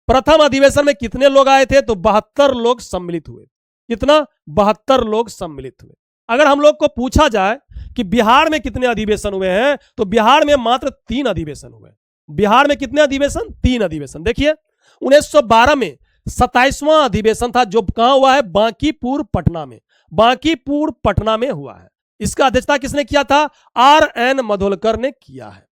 प्रथम अधिवेशन में कितने लोग आए थे, तो 72 लोग सम्मिलित हुए। कितना? 72 लोग सम्मिलित हुए। अगर हम लोग को पूछा जाए कि बिहार में कितने अधिवेशन हुए हैं, तो बिहार में मात्र 3 अधिवेशन हुए। बिहार में कितने अधिवेशन? 3 अधिवेशन। देखिए 1912 में 27वां अधिवेशन था, जो कहां हुआ है? बांकीपुर पटना में। बांकीपुर पटना में हुआ है। इसका अध्यक्षता किसने किया था? RN मधोलकर ने किया है।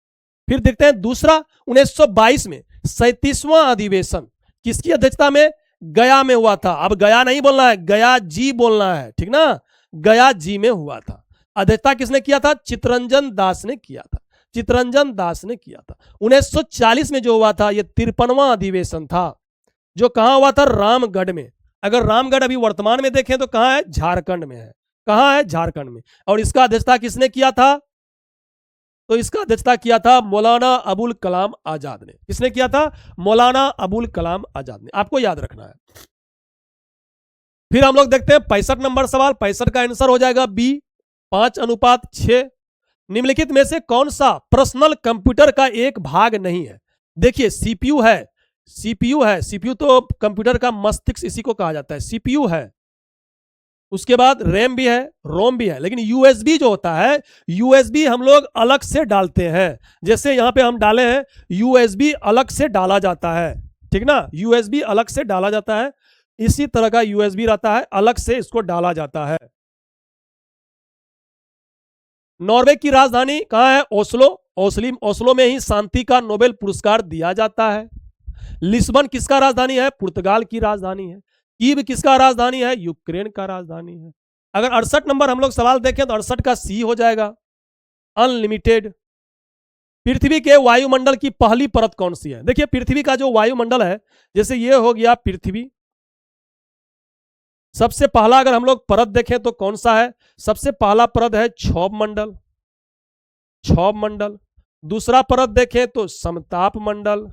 फिर देखते हैं दूसरा 1922 में 37वां अधिवेशन किसकी अध्यक्षता में? गया में हुआ था। अब गया नहीं बोलना है, गया जी बोलना है, ठीक ना? गया जी में हुआ था। अध्यक्षता किसने किया था? चित्तरंजन दास ने किया था। चित्तरंजन दास ने किया था। 1940 में जो हुआ था, यह 53वां अधिवेशन था, जो कहां हुआ था? रामगढ़ में। अगर रामगढ़ अभी वर्तमान में देखें तो कहां है? झारखंड में है। कहां है? झारखंड में। और इसका अध्यक्षता किसने किया था? तो इसका अध्यक्षता किया था मौलाना अबुल कलाम आजाद ने। किसने किया था? मौलाना अबुल कलाम आजाद ने। आपको याद रखना है। फिर हम लोग देखते हैं 65 नंबर सवाल। 65 का आंसर हो जाएगा बी, 5:6। निम्नलिखित में से कौन सा पर्सनल कंप्यूटर का एक भाग नहीं है? देखिए सीपीयू है, सीपीयू है। सीपीयू तो कंप्यूटर का मस्तिष्क इसी को कहा जाता है। सीपीयू है, उसके बाद रैम भी है, रोम भी है। लेकिन यूएसबी जो होता है, यूएसबी हम लोग अलग से डालते हैं। जैसे यहां पे हम डाले हैं, यूएसबी अलग से डाला जाता है, ठीक ना? यूएसबी अलग से डाला जाता है। इसी तरह का यूएसबी रहता है, अलग से इसको डाला जाता है। नॉर्वे की राजधानी कहां है? ओस्लो। ओस्लो में ही शांति का नोबेल पुरस्कार दिया जाता है। लिस्बन किसका राजधानी है? पुर्तगाल की राजधानी है। कीव किसका राजधानी है? यूक्रेन का राजधानी है। अगर 68 नंबर हम लोग सवाल देखें तो 68 का सी हो जाएगा, अनलिमिटेड। पृथ्वी के वायुमंडल की पहली परत कौन सी है? देखिए पृथ्वी का जो वायुमंडल है, जैसे ये हो गया पृथ्वी, सबसे पहला अगर हम लोग परत देखें तो कौन सा है? सबसे पहला परत है क्षोभ मंडल, क्षोभ मंडल। दूसरा परत देखें तो समताप मंडल,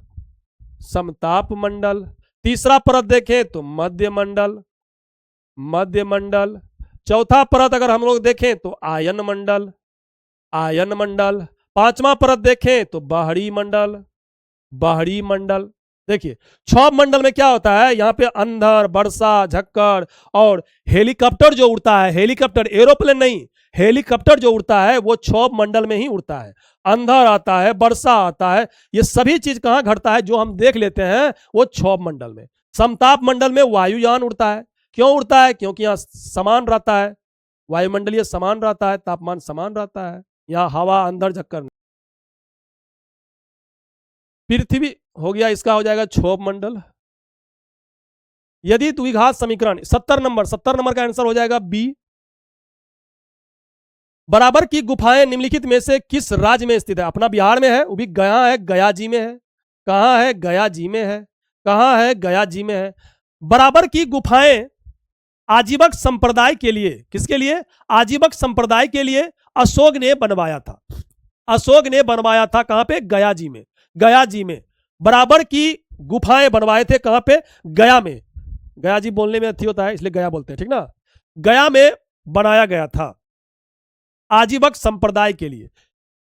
समताप मंडल। तीसरा परत देखें तो मध्य मंडल, मध्य मंडल। चौथा परत अगर हम लोग देखें तो आयन मंडल, आयन मंडल। पांचवा परत देखें तो बाहरी मंडल, बाहरी मंडल। देखिए क्षोभ मंडल में क्या होता है? यहां पे अंधड़, वर्षा, झक्कड़ और हेलीकॉप्टर जो उड़ता है, हेलीकॉप्टर, एरोप्लेन नहीं, हेलीकॉप्टर जो उड़ता है वो क्षोभ मंडल में ही उड़ता है। अंधड़ आता है, वर्षा आता है, ये सभी चीज कहां घटता है? जो हम देख लेते हैं वो क्षोभ मंडल में। समताप मंडल में वायुयान उड़ता है। क्यों उड़ता है? क्योंकि यहां समान रहता है, वायुमंडलीय समान रहता है, तापमान समान रहता है, यहां हवा, अंधड़, झक्कड़। पृथ्वी हो गया, इसका हो जाएगा क्षोभ मंडल। यदि द्विघात समीकरण 70 नंबर का आंसर हो जाएगा बी। बराबर की गुफाएं निम्नलिखित में से किस राज्य में स्थित है? अपना बिहार में है, वो भी गया है, गया जी में है। कहां है? गया जी में है। कहां है? गया जी में है। बराबर की गुफाएं आजीवक संप्रदाय के लिए, किसके लिए? आजीवक संप्रदाय के लिए अशोक ने बनवाया था। अशोक ने बनवाया था कहां पे? गया जी में। गया जी में बराबर की गुफाएं बनवाए थे। कहां पे? गया में। गया जी बोलने में अच्छी होता है इसलिए गया बोलते हैं, ठीक ना? गया में बनाया गया था आजीवक संप्रदाय के लिए।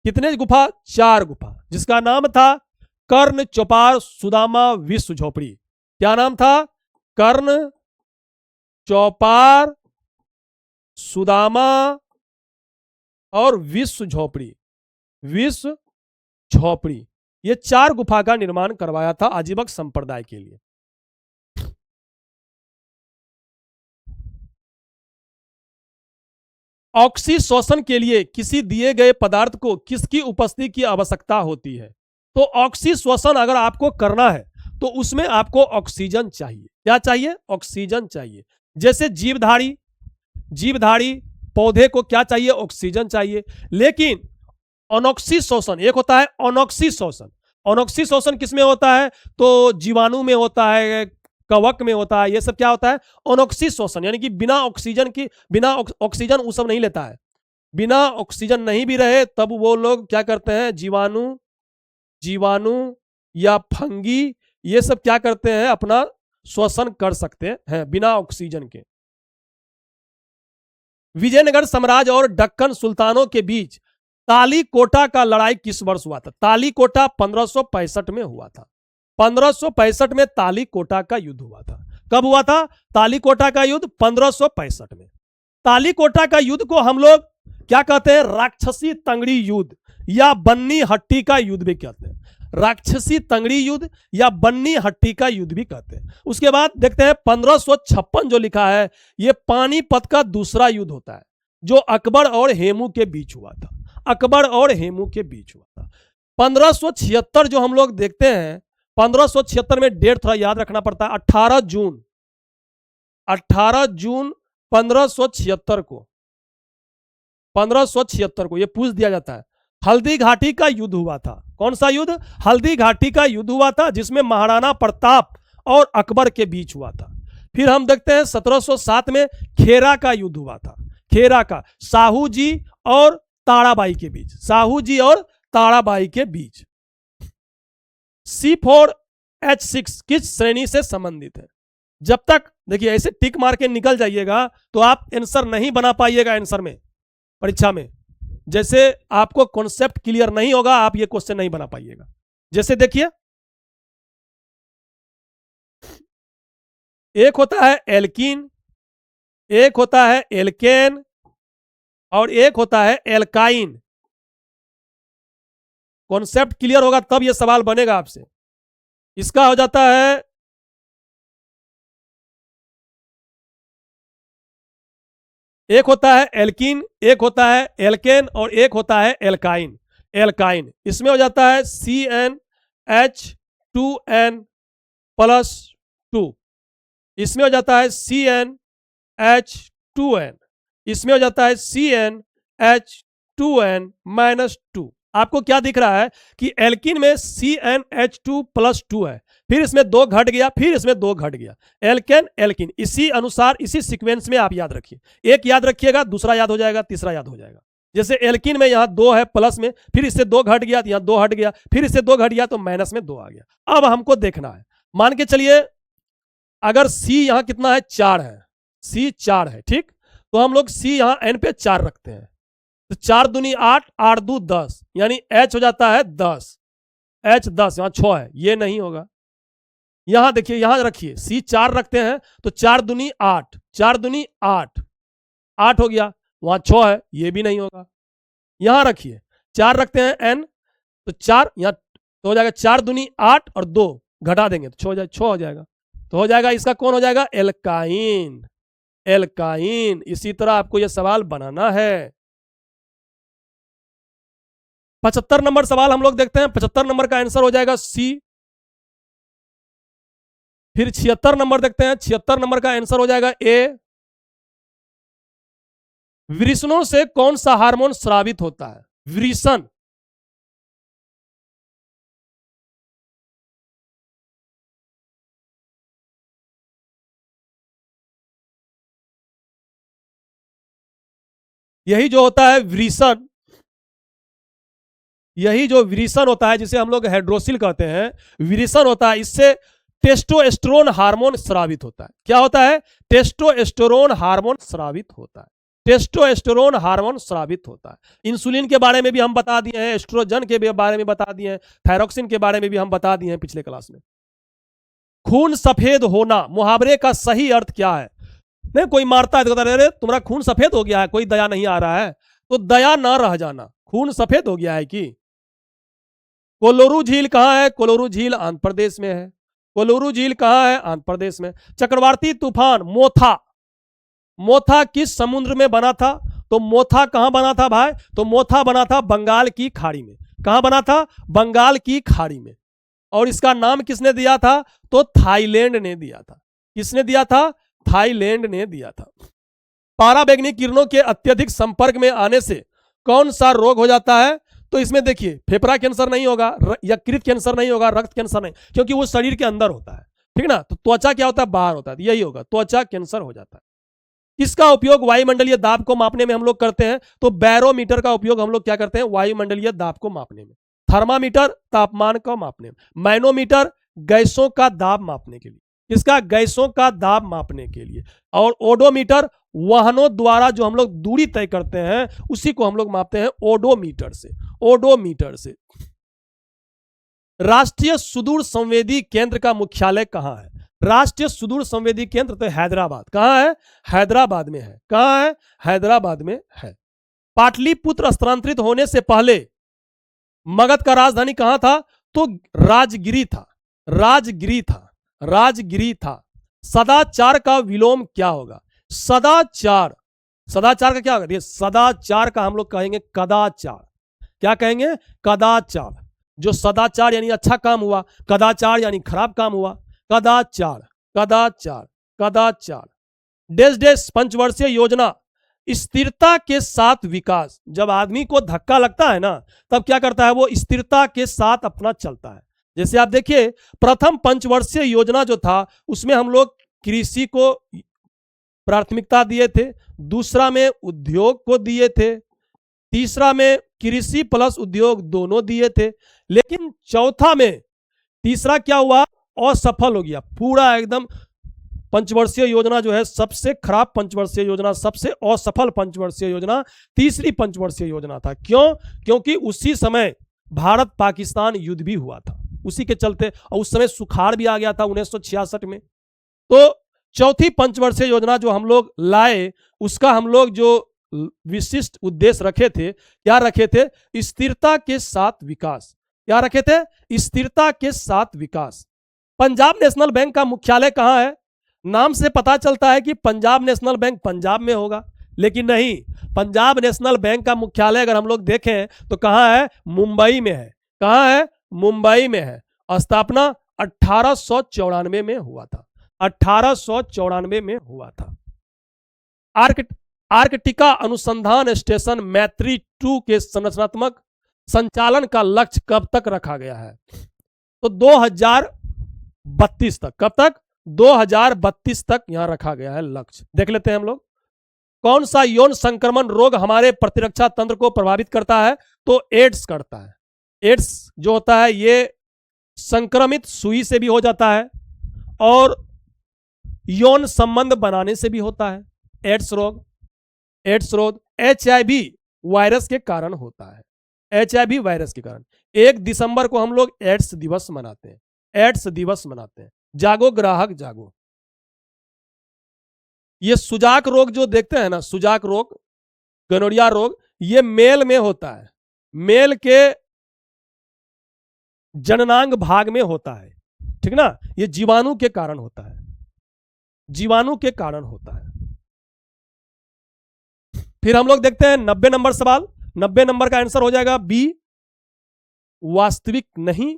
कितने गुफा? 4 गुफा, जिसका नाम था कर्ण, चौपार, सुदामा, विश्व झोपड़ी। क्या नाम था? कर्ण, चौपार, सुदामा और विश्व झोपड़ी। विश्व झोपड़ी, ये 4 गुफा का निर्माण करवाया था आजीवक संप्रदाय के लिए। ऑक्सीशोषण के लिए किसी दिए गए पदार्थ को किसकी उपस्थिति की आवश्यकता होती है? तो ऑक्सीशोषण अगर आपको करना है तो उसमें आपको ऑक्सीजन चाहिए। क्या चाहिए? ऑक्सीजन चाहिए। जैसे जीवधारी, जीवधारी पौधे को क्या चाहिए? ऑक्सीजन चाहिए। लेकिन अनॉक्सीशोषण एक होता है, अनॉक्सीशोषण। अनॉक्सीशोषण किसमें होता है? तो जीवाणु में होता है, कवक में होता है, ये सब क्या होता है? अनॉक्सीशोषण, यानी कि बिना ऑक्सीजन की, बिना ऑक्सीजन वो सब नहीं लेता है। बिना ऑक्सीजन नहीं भी रहे तब वो लोग क्या करते हैं, जीवाणु या फंगी, ये सब क्या करते हैं, अपना श्वसन कर सकते हैं बिना ऑक्सीजन के। विजयनगर साम्राज्य और दक्कन सुल्तानों के बीच तालीकोटा का लड़ाई किस वर्ष हुआ था? तालीकोटा 1565 में हुआ था। 1565 में तालीकोटा का युद्ध हुआ था। कब हुआ था तालीकोटा का युद्ध? 1565 में। तालीकोटा का युद्ध को हम लोग क्या कहते हैं, राक्षसी तंगड़ी युद्ध या बन्नी हट्टी का युद्ध भी कहते हैं। राक्षसी तंगड़ी युद्ध या बन्नी हट्टी का युद्ध भी कहते हैं। उसके बाद देखते हैं 1556 जो लिखा है, यह पानीपत का दूसरा युद्ध होता है जो अकबर और हेमू के बीच हुआ था। अकबर और हेमू के बीच हुआ था। 1576 जो हम लोग देखते हैं, 1576 में डेट थोड़ा याद रखना पड़ता है, 18 जून 1576 को यह पूछ दिया जाता है। हल्दी घाटी का युद्ध हुआ था। कौन सा युद्ध? हल्दी घाटी का युद्ध हुआ था जिसमें महाराणा प्रताप और अकबर के बीच हुआ था। फिर हम देखते हैं 1707 में खेरा का युद्ध हुआ था। खेरा का साहू जी और ताराबाई के बीच, साहू जी और ताराबाई के बीच। C4H6 किस श्रेणी से संबंधित है? जब तक देखिए ऐसे टिक मार के निकल जाइएगा तो आप आंसर नहीं बना पाइएगा। आंसर में परीक्षा में जैसे आपको कॉन्सेप्ट क्लियर नहीं होगा, आप ये क्वेश्चन नहीं बना पाइएगा। जैसे देखिए, एक होता है एल्कीन, एक होता है एल्केन और एक होता है एल्काइन। कॉन्सेप्ट क्लियर होगा तब यह सवाल बनेगा आपसे। इसका हो जाता है एक होता है एल्कीन, एक होता है एल्केन और एक होता है एल्काइन। एल्काइन इसमें हो जाता है CnH2n+2, इसमें हो जाता है CnH2n, इसमें हो जाता है CnH2n-2। आपको क्या दिख रहा है कि एल्कीन में CnH2+2 है, फिर इसमें 2 घट गया, फिर इसमें 2 घट गया। एल्केन एल्कीन इसी अनुसार इसी सीक्वेंस में आप याद रखिए। एक याद रखिएगा, दूसरा याद हो जाएगा, तीसरा याद हो जाएगा। जैसे एल्कीन में यहां 2 है प्लस में, फिर इससे 2 घट गया तो यहां 2 हट गया, फिर इससे 2 घट गया तो माइनस में 2 आ गया। अब हमको देखना है, मान के चलिए अगर C यहां कितना है, 4 है, C 4 है, ठीक, तो हम लोग C यहां n पे 4 रखते हैं तो 4 दूनी 8, 8 दू 10, यानी H हो जाता है 10, H 10, यहां 6 है, ये नहीं होगा। यहां देखिए, यहां रखिए C 4 रखते हैं तो 4 दूनी 8, 4 दूनी 8, 8 हो गया, वहां 6 है, ये भी नहीं होगा। यहां रखिए 4 रखते हैं n तो 4 यहां तो हो जाएगा 4 दूनी 8 और 2 घटा देंगे तो 6 हो जाएगा। तो हो जाएगा इसका कौन हो जाएगा, एल्काइन। एल्काइन। इसी तरह आपको यह सवाल बनाना है। 75 नंबर सवाल हम लोग देखते हैं। 75 नंबर का आंसर हो जाएगा C। फिर 76 नंबर देखते हैं। 76 नंबर का आंसर हो जाएगा A। वृषणों से कौन सा हार्मोन स्रावित होता है? वृषण, यही जो होता है वृषण, यही जो वृषण होता है जिसे हम लोग हाइड्रोसिल कहते हैं, वृषण होता है, इससे टेस्टोस्टेरोन हार्मोन स्रावित होता है। क्या होता है? टेस्टोस्टेरोन हार्मोन स्रावित होता है। टेस्टोस्टेरोन हार्मोन स्रावित होता है। इंसुलिन के बारे में भी हम बता दिए हैं, एस्ट्रोजन के बारे में बता दिए हैं, थायरोक्सिन के बारे में भी हम बता दिए हैं पिछले क्लास में। खून सफेद होना, मुहावरे का सही अर्थ क्या है? नहीं, कोई मारता है तो कहता है अरे तुम्हारा खून सफेद हो गया है, कोई दया नहीं आ रहा है, तो दया ना रह जाना, खून सफेद हो गया है कि। कोलोरू झील कहां है? कोलोरू झील आंध्र प्रदेश में है। कोलोरू झील कहां है? आंध्र प्रदेश में। चक्रवाती तूफान मोथा, मोथा किस समुद्र में बना था? तो मोथा कहां बना था भाई? तो मोथा बना था बंगाल की खाड़ी में। कहां बना था? बंगाल की खाड़ी में। और इसका नाम किसने दिया था? तो थाईलैंड ने दिया था। किसने दिया था? थाईलैंड ने दिया था। पाराबैंगनी किरणों के अत्यधिक संपर्क में आने से कौन सा रोग हो जाता है? तो इसमें देखिए फेफड़ा कैंसर नहीं होगा, यकृत कैंसर नहीं होगा, रक्त कैंसर नहीं, क्योंकि वो शरीर के अंदर होता है, ठीक ना। तो त्वचा क्या होता है? बाहर होता है, यही होगा, त्वचा कैंसर हो जाता है। किसका उपयोग वायुमंडलीय दाब को मापने में हम लोग करते हैं? तो बैरोमीटर का उपयोग हम लोग क्या करते हैं? वायुमंडलीय दाब को मापने में। थर्मामीटर तापमान को मापने में। मैनोमीटर गैसों का दाब मापने के लिए। किसका? गैसों का दाब मापने के लिए। और ओडोमीटर वाहनों द्वारा जो हम लोग दूरी तय करते हैं उसी को हम लोग मापते हैं ओडोमीटर से। ओडोमीटर से। राष्ट्रीय सुदूर संवेदी केंद्र का मुख्यालय कहां है? राष्ट्रीय सुदूर संवेदी केंद्र तो हैदराबाद। कहां है? हैदराबाद में है। कहां है? हैदराबाद में है। पाटलिपुत्र स्थानांतरित होने से पहले मगध का राजधानी कहां था? तो राजगिरी था। राजगिरी था। राजगिरी था। सदाचार का विलोम क्या होगा? सदाचार। सदाचार का क्या होगा? सदाचार का हम लोग कहेंगे कदाचार। क्या कहेंगे? कदाचार। जो सदाचार यानी अच्छा काम हुआ, कदाचार यानी खराब काम हुआ। कदाचार, कदाचार, कदाचार। देश देश पंचवर्षीय योजना स्थिरता के साथ विकास। जब आदमी को धक्का लगता है ना तब क्या करता है? वो स्थिरता के साथ अपना चलता है। जैसे आप देखिए प्रथम पंचवर्षीय योजना जो था उसमें हम लोग कृषि को प्राथमिकता दिए थे, दूसरा में उद्योग को दिए थे, तीसरा में कृषि प्लस उद्योग दोनों दिए थे। लेकिन चौथा में तीसरा क्या हुआ? असफल हो गया पूरा एकदम। पंचवर्षीय योजना जो है सबसे खराब पंचवर्षीय योजना, सबसे असफल पंचवर्षीय योजना तीसरी पंचवर्षीय योजना था। क्यों? क्योंकि उसी समय भारत पाकिस्तान युद्ध भी हुआ था, उसी के चलते, और उस समय सुखाड़ भी आ गया था 1966 में। तो चौथी पंचवर्षीय योजना जो हम लोग लाए उसका हम लोग जो विशिष्ट उद्देश्य रखे थे, क्या रखे थे? स्थिरता के साथ विकास। क्या रखे थे? स्थिरता के साथ विकास। पंजाब नेशनल बैंक का मुख्यालय कहां है? नाम से पता चलता है कि पंजाब नेशनल बैंक पंजाब में होगा, लेकिन नहीं। पंजाब नेशनल बैंक का मुख्यालय अगर हम लोग देखें तो कहां है? मुंबई में है। कहां है? मुंबई में है। स्थापना 1894 में हुआ था। 1894 में हुआ था। आर्कटिका अनुसंधान स्टेशन मैत्री 2 के संरचनात्मक संचालन का लक्ष्य कब तक रखा गया है? तो 2032 तक। कब तक? 2032 तक यहां रखा गया है लक्ष्य। देख लेते हैं हम लोग। कौन सा यौन संक्रमण रोग हमारे प्रतिरक्षा तंत्र को प्रभावित करता है? तो एड्स करता है। एड्स जो होता है ये संक्रमित सुई से भी हो जाता है और यौन संबंध बनाने से भी होता है। एड्स रोग, एड्स रोग HIV वायरस के कारण होता है। HIV वायरस के कारण 1 दिसंबर को हम लोग एड्स दिवस मनाते हैं। एड्स दिवस मनाते हैं। जागो ग्राहक जागो। ये सुजाक रोग जो देखते हैं ना, सुजाक रोग, गनोरिया रोग, ये मेल में होता है। मेल के जननांग भाग में होता है, ठीक ना। ये जीवाणु के कारण होता है। जीवाणु के कारण होता है। फिर हम लोग देखते हैं 90 नंबर सवाल। 90 नंबर का आंसर हो जाएगा बी, वास्तविक नहीं।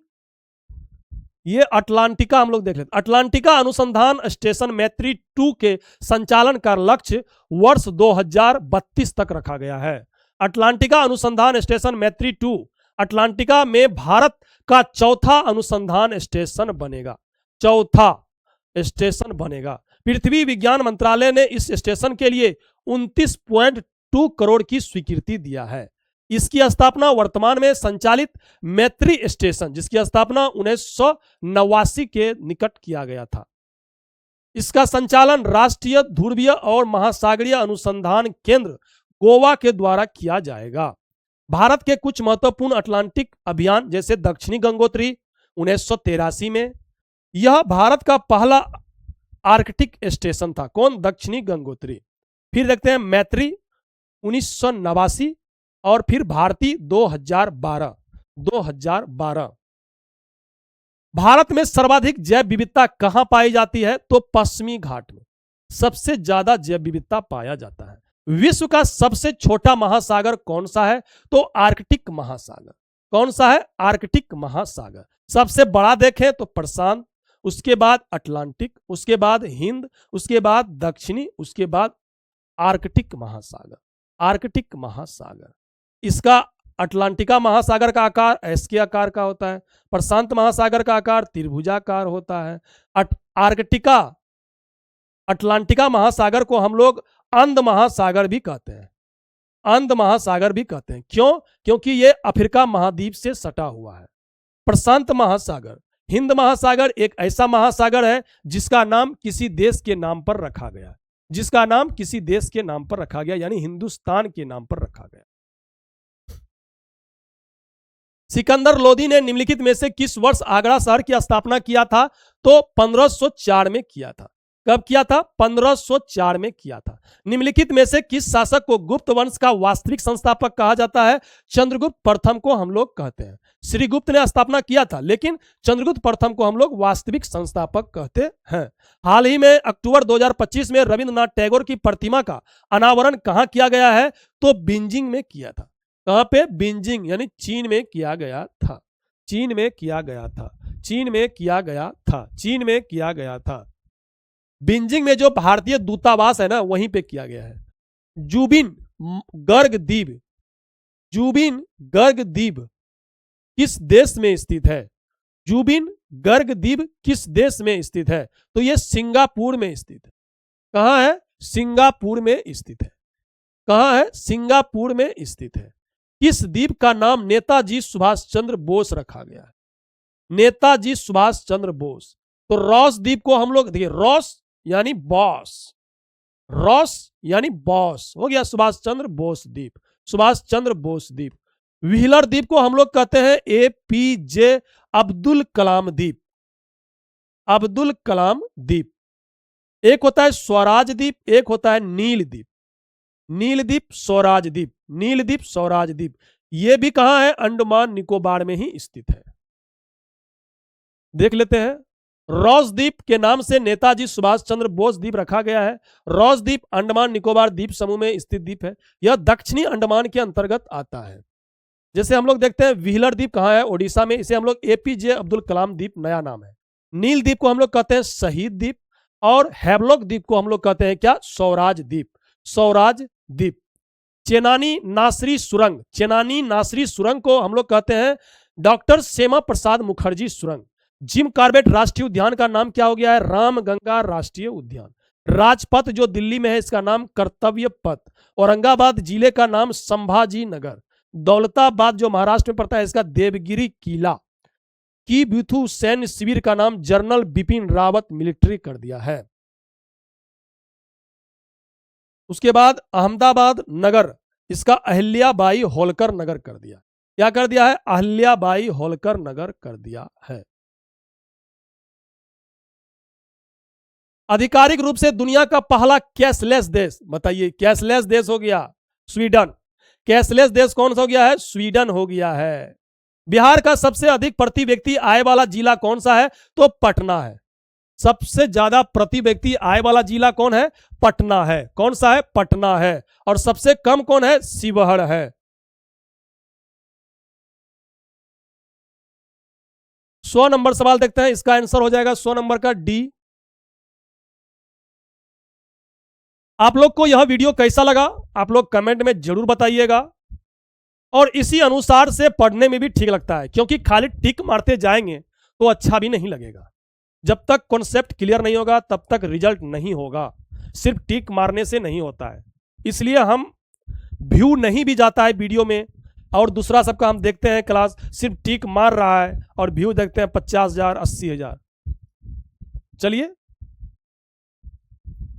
ये अटलांटिका हम लोग देख लेते हैं। अटलांटिका अनुसंधान स्टेशन मैत्री 2 के संचालन का लक्ष्य वर्ष 2032 तक रखा गया है। अटलांटिका अनुसंधान स्टेशन मैत्री 2 अटलांटिका में भारत का चौथा अनुसंधान स्टेशन बनेगा। चौथा स्टेशन बनेगा। पृथ्वी विज्ञान मंत्रालय ने इस स्टेशन के लिए 29.2 करोड़ की स्वीकृति दिया है। इसकी स्थापना वर्तमान में संचालित मैत्री स्टेशन, जिसकी स्थापना 1989 के निकट किया गया था, इसका संचालन राष्ट्रीय ध्रुवीय और महासागरीय अनुसंधान केंद्र गोवा के द्वारा किया जाएगा। भारत के कुछ महत्वपूर्ण अटलांटिक अभियान जैसे दक्षिणी गंगोत्री 1983 में, यह भारत का पहला आर्कटिक स्टेशन था। कौन? दक्षिणी गंगोत्री। फिर देखते हैं मैत्री 1989 और फिर भारती 2012। भारत में सर्वाधिक जैव विविधता कहां पाई जाती है? तो पश्चिमी घाट में सबसे ज्यादा जैव विविधता पाया जाता है। विश्व का सबसे छोटा महासागर कौन सा है? तो आर्कटिक महासागर। कौन सा है? आर्कटिक महासागर। सबसे बड़ा देखें तो प्रशांत, उसके बाद अटलांटिक, उसके बाद हिंद, उसके बाद दक्षिणी, उसके बाद आर्कटिक महासागर। आर्कटिक महासागर। इसका अटलांटिका महासागर का आकार एस के आकार का होता है, प्रशांत महासागर का आकार त्रिभुजाकार होता है। अटलांटिका महासागर को हम लोग अंध महासागर भी कहते हैं, अंध महासागर भी कहते हैं। क्यों? क्योंकि ये अफ्रीका महाद्वीप से सटा हुआ है। प्रशांत महासागर, हिंद महासागर एक ऐसा महासागर है जिसका नाम किसी देश के नाम पर रखा गया, जिसका नाम किसी देश के नाम पर रखा गया, यानी हिंदुस्तान के नाम पर रखा गया। सिकंदर लोदी ने निम्नलिखित में से किस वर्ष आगरा शहर की स्थापना किया था? तो 1504 में किया था। कब किया था? 1504 में किया था। निम्नलिखित में से किस शासक को गुप्त वंश का वास्तविक संस्थापक कहा जाता है? चंद्रगुप्त प्रथम को हम लोग कहते हैं। श्रीगुप्त ने स्थापना किया था, लेकिन चंद्रगुप्त प्रथम को हम लोग वास्तविक संस्थापक कहते हैं। हाल ही में अक्टूबर 2025 में रविंद्रनाथ टैगोर की प्रतिमा का अनावरण कहां किया गया है? तो बीजिंग में किया था। कहां पे? बीजिंग, यानी चीन में किया गया था। चीन में किया गया था। चीन में किया गया था। चीन में किया गया था। बीजिंग में जो भारतीय दूतावास है ना, वहीं पे किया गया है। जुबिन गर्ग द्वीप, जुबिन गर्ग द्वीप किस देश में स्थित है? जुबिन गर्ग द्वीप किस देश में स्थित है? तो यह सिंगापुर में स्थित है। कहां है? सिंगापुर में स्थित है। कहां है? सिंगापुर में स्थित है। किस द्वीप का नाम नेताजी सुभाष चंद्र बोस रखा गया है? नेताजी सुभाष चंद्र बोस। तो रॉस द्वीप को हम लोग, देखिए रॉस यानी बॉस, रॉस यानी बॉस हो गया सुभाष चंद्र बोस द्वीप, सुभाष चंद्र बोस द्वीप। व्हीलर द्वीप को हम लोग कहते हैं APJ अब्दुल कलाम द्वीप, अब्दुल कलाम द्वीप। एक होता है स्वराज द्वीप, एक होता है नील द्वीप, नील द्वीप स्वराज द्वीप, नील द्वीप स्वराज द्वीप। यह भी कहां है? अंडमान निकोबार में ही स्थित है। देख लेते हैं। रॉस द्वीप के नाम से नेताजी सुभाष चंद्र बोस द्वीप रखा गया है। रॉस द्वीप अंडमान निकोबार द्वीप समूह में स्थित द्वीप है। यह दक्षिणी अंडमान के अंतर्गत आता है। जैसे हम लोग देखते हैं व्हीलर द्वीप कहां है? ओडिशा में। इसे हम लोग APJ अब्दुल कलाम द्वीप नया नाम है। नील द्वीप को हम लोग कहते हैं शहीद द्वीप, और हैवलॉक द्वीप को हम लोग कहते हैं क्या? स्वराज द्वीप, स्वराज द्वीप। चेनानी नासरी सुरंग, चेनानी नासरी सुरंग को हम लोग कहते हैं डॉक्टर श्यामा प्रसाद मुखर्जी सुरंग। जिम कॉर्बेट राष्ट्रीय उद्यान का नाम क्या हो गया है? रामगंगा राष्ट्रीय उद्यान। राजपथ जो दिल्ली में है, इसका नाम कर्तव्य पथ। औरंगाबाद जिले का नाम संभाजी नगर। दौलताबाद जो महाराष्ट्र में पड़ता है, इसका देवगिरी किला। की ब्यूथू सैन्य शिविर का नाम जनरल बिपिन रावत मिलिट्री कर दिया है। उसके बाद अहमदाबाद नगर, इसका अहिल्याबाई होलकर नगर कर दिया। क्या कर दिया है? अहिल्याबाई होलकर नगर कर दिया है। आधिकारिक रूप से दुनिया का पहला कैशलेस देश बताइए। कैशलेस देश हो गया स्वीडन। कैशलेस देश कौन सा हो गया है? स्वीडन हो गया है। बिहार का सबसे अधिक प्रति व्यक्ति आय वाला जिला कौन सा है? तो पटना है। सबसे ज्यादा प्रति व्यक्ति आय वाला जिला कौन है? पटना है। कौन सा है? पटना है। और सबसे कम कौन है? शिवहर है। 100 नंबर सवाल देखते हैं। इसका आंसर हो जाएगा 100 नंबर का D। आप लोग को यह वीडियो कैसा लगा? आप लोग कमेंट में जरूर बताइएगा। और इसी अनुसार से पढ़ने में भी ठीक लगता है, क्योंकि खाली टिक मारते जाएंगे तो अच्छा भी नहीं लगेगा। जब तक कॉन्सेप्ट क्लियर नहीं होगा तब तक रिजल्ट नहीं होगा। सिर्फ टिक मारने से नहीं होता है। इसलिए हम व्यू नहीं भी जाता है वीडियो में, और दूसरा सबका हम देखते हैं क्लास सिर्फ टिक मार रहा है और व्यू देखते हैं 50,000 80,000। चलिए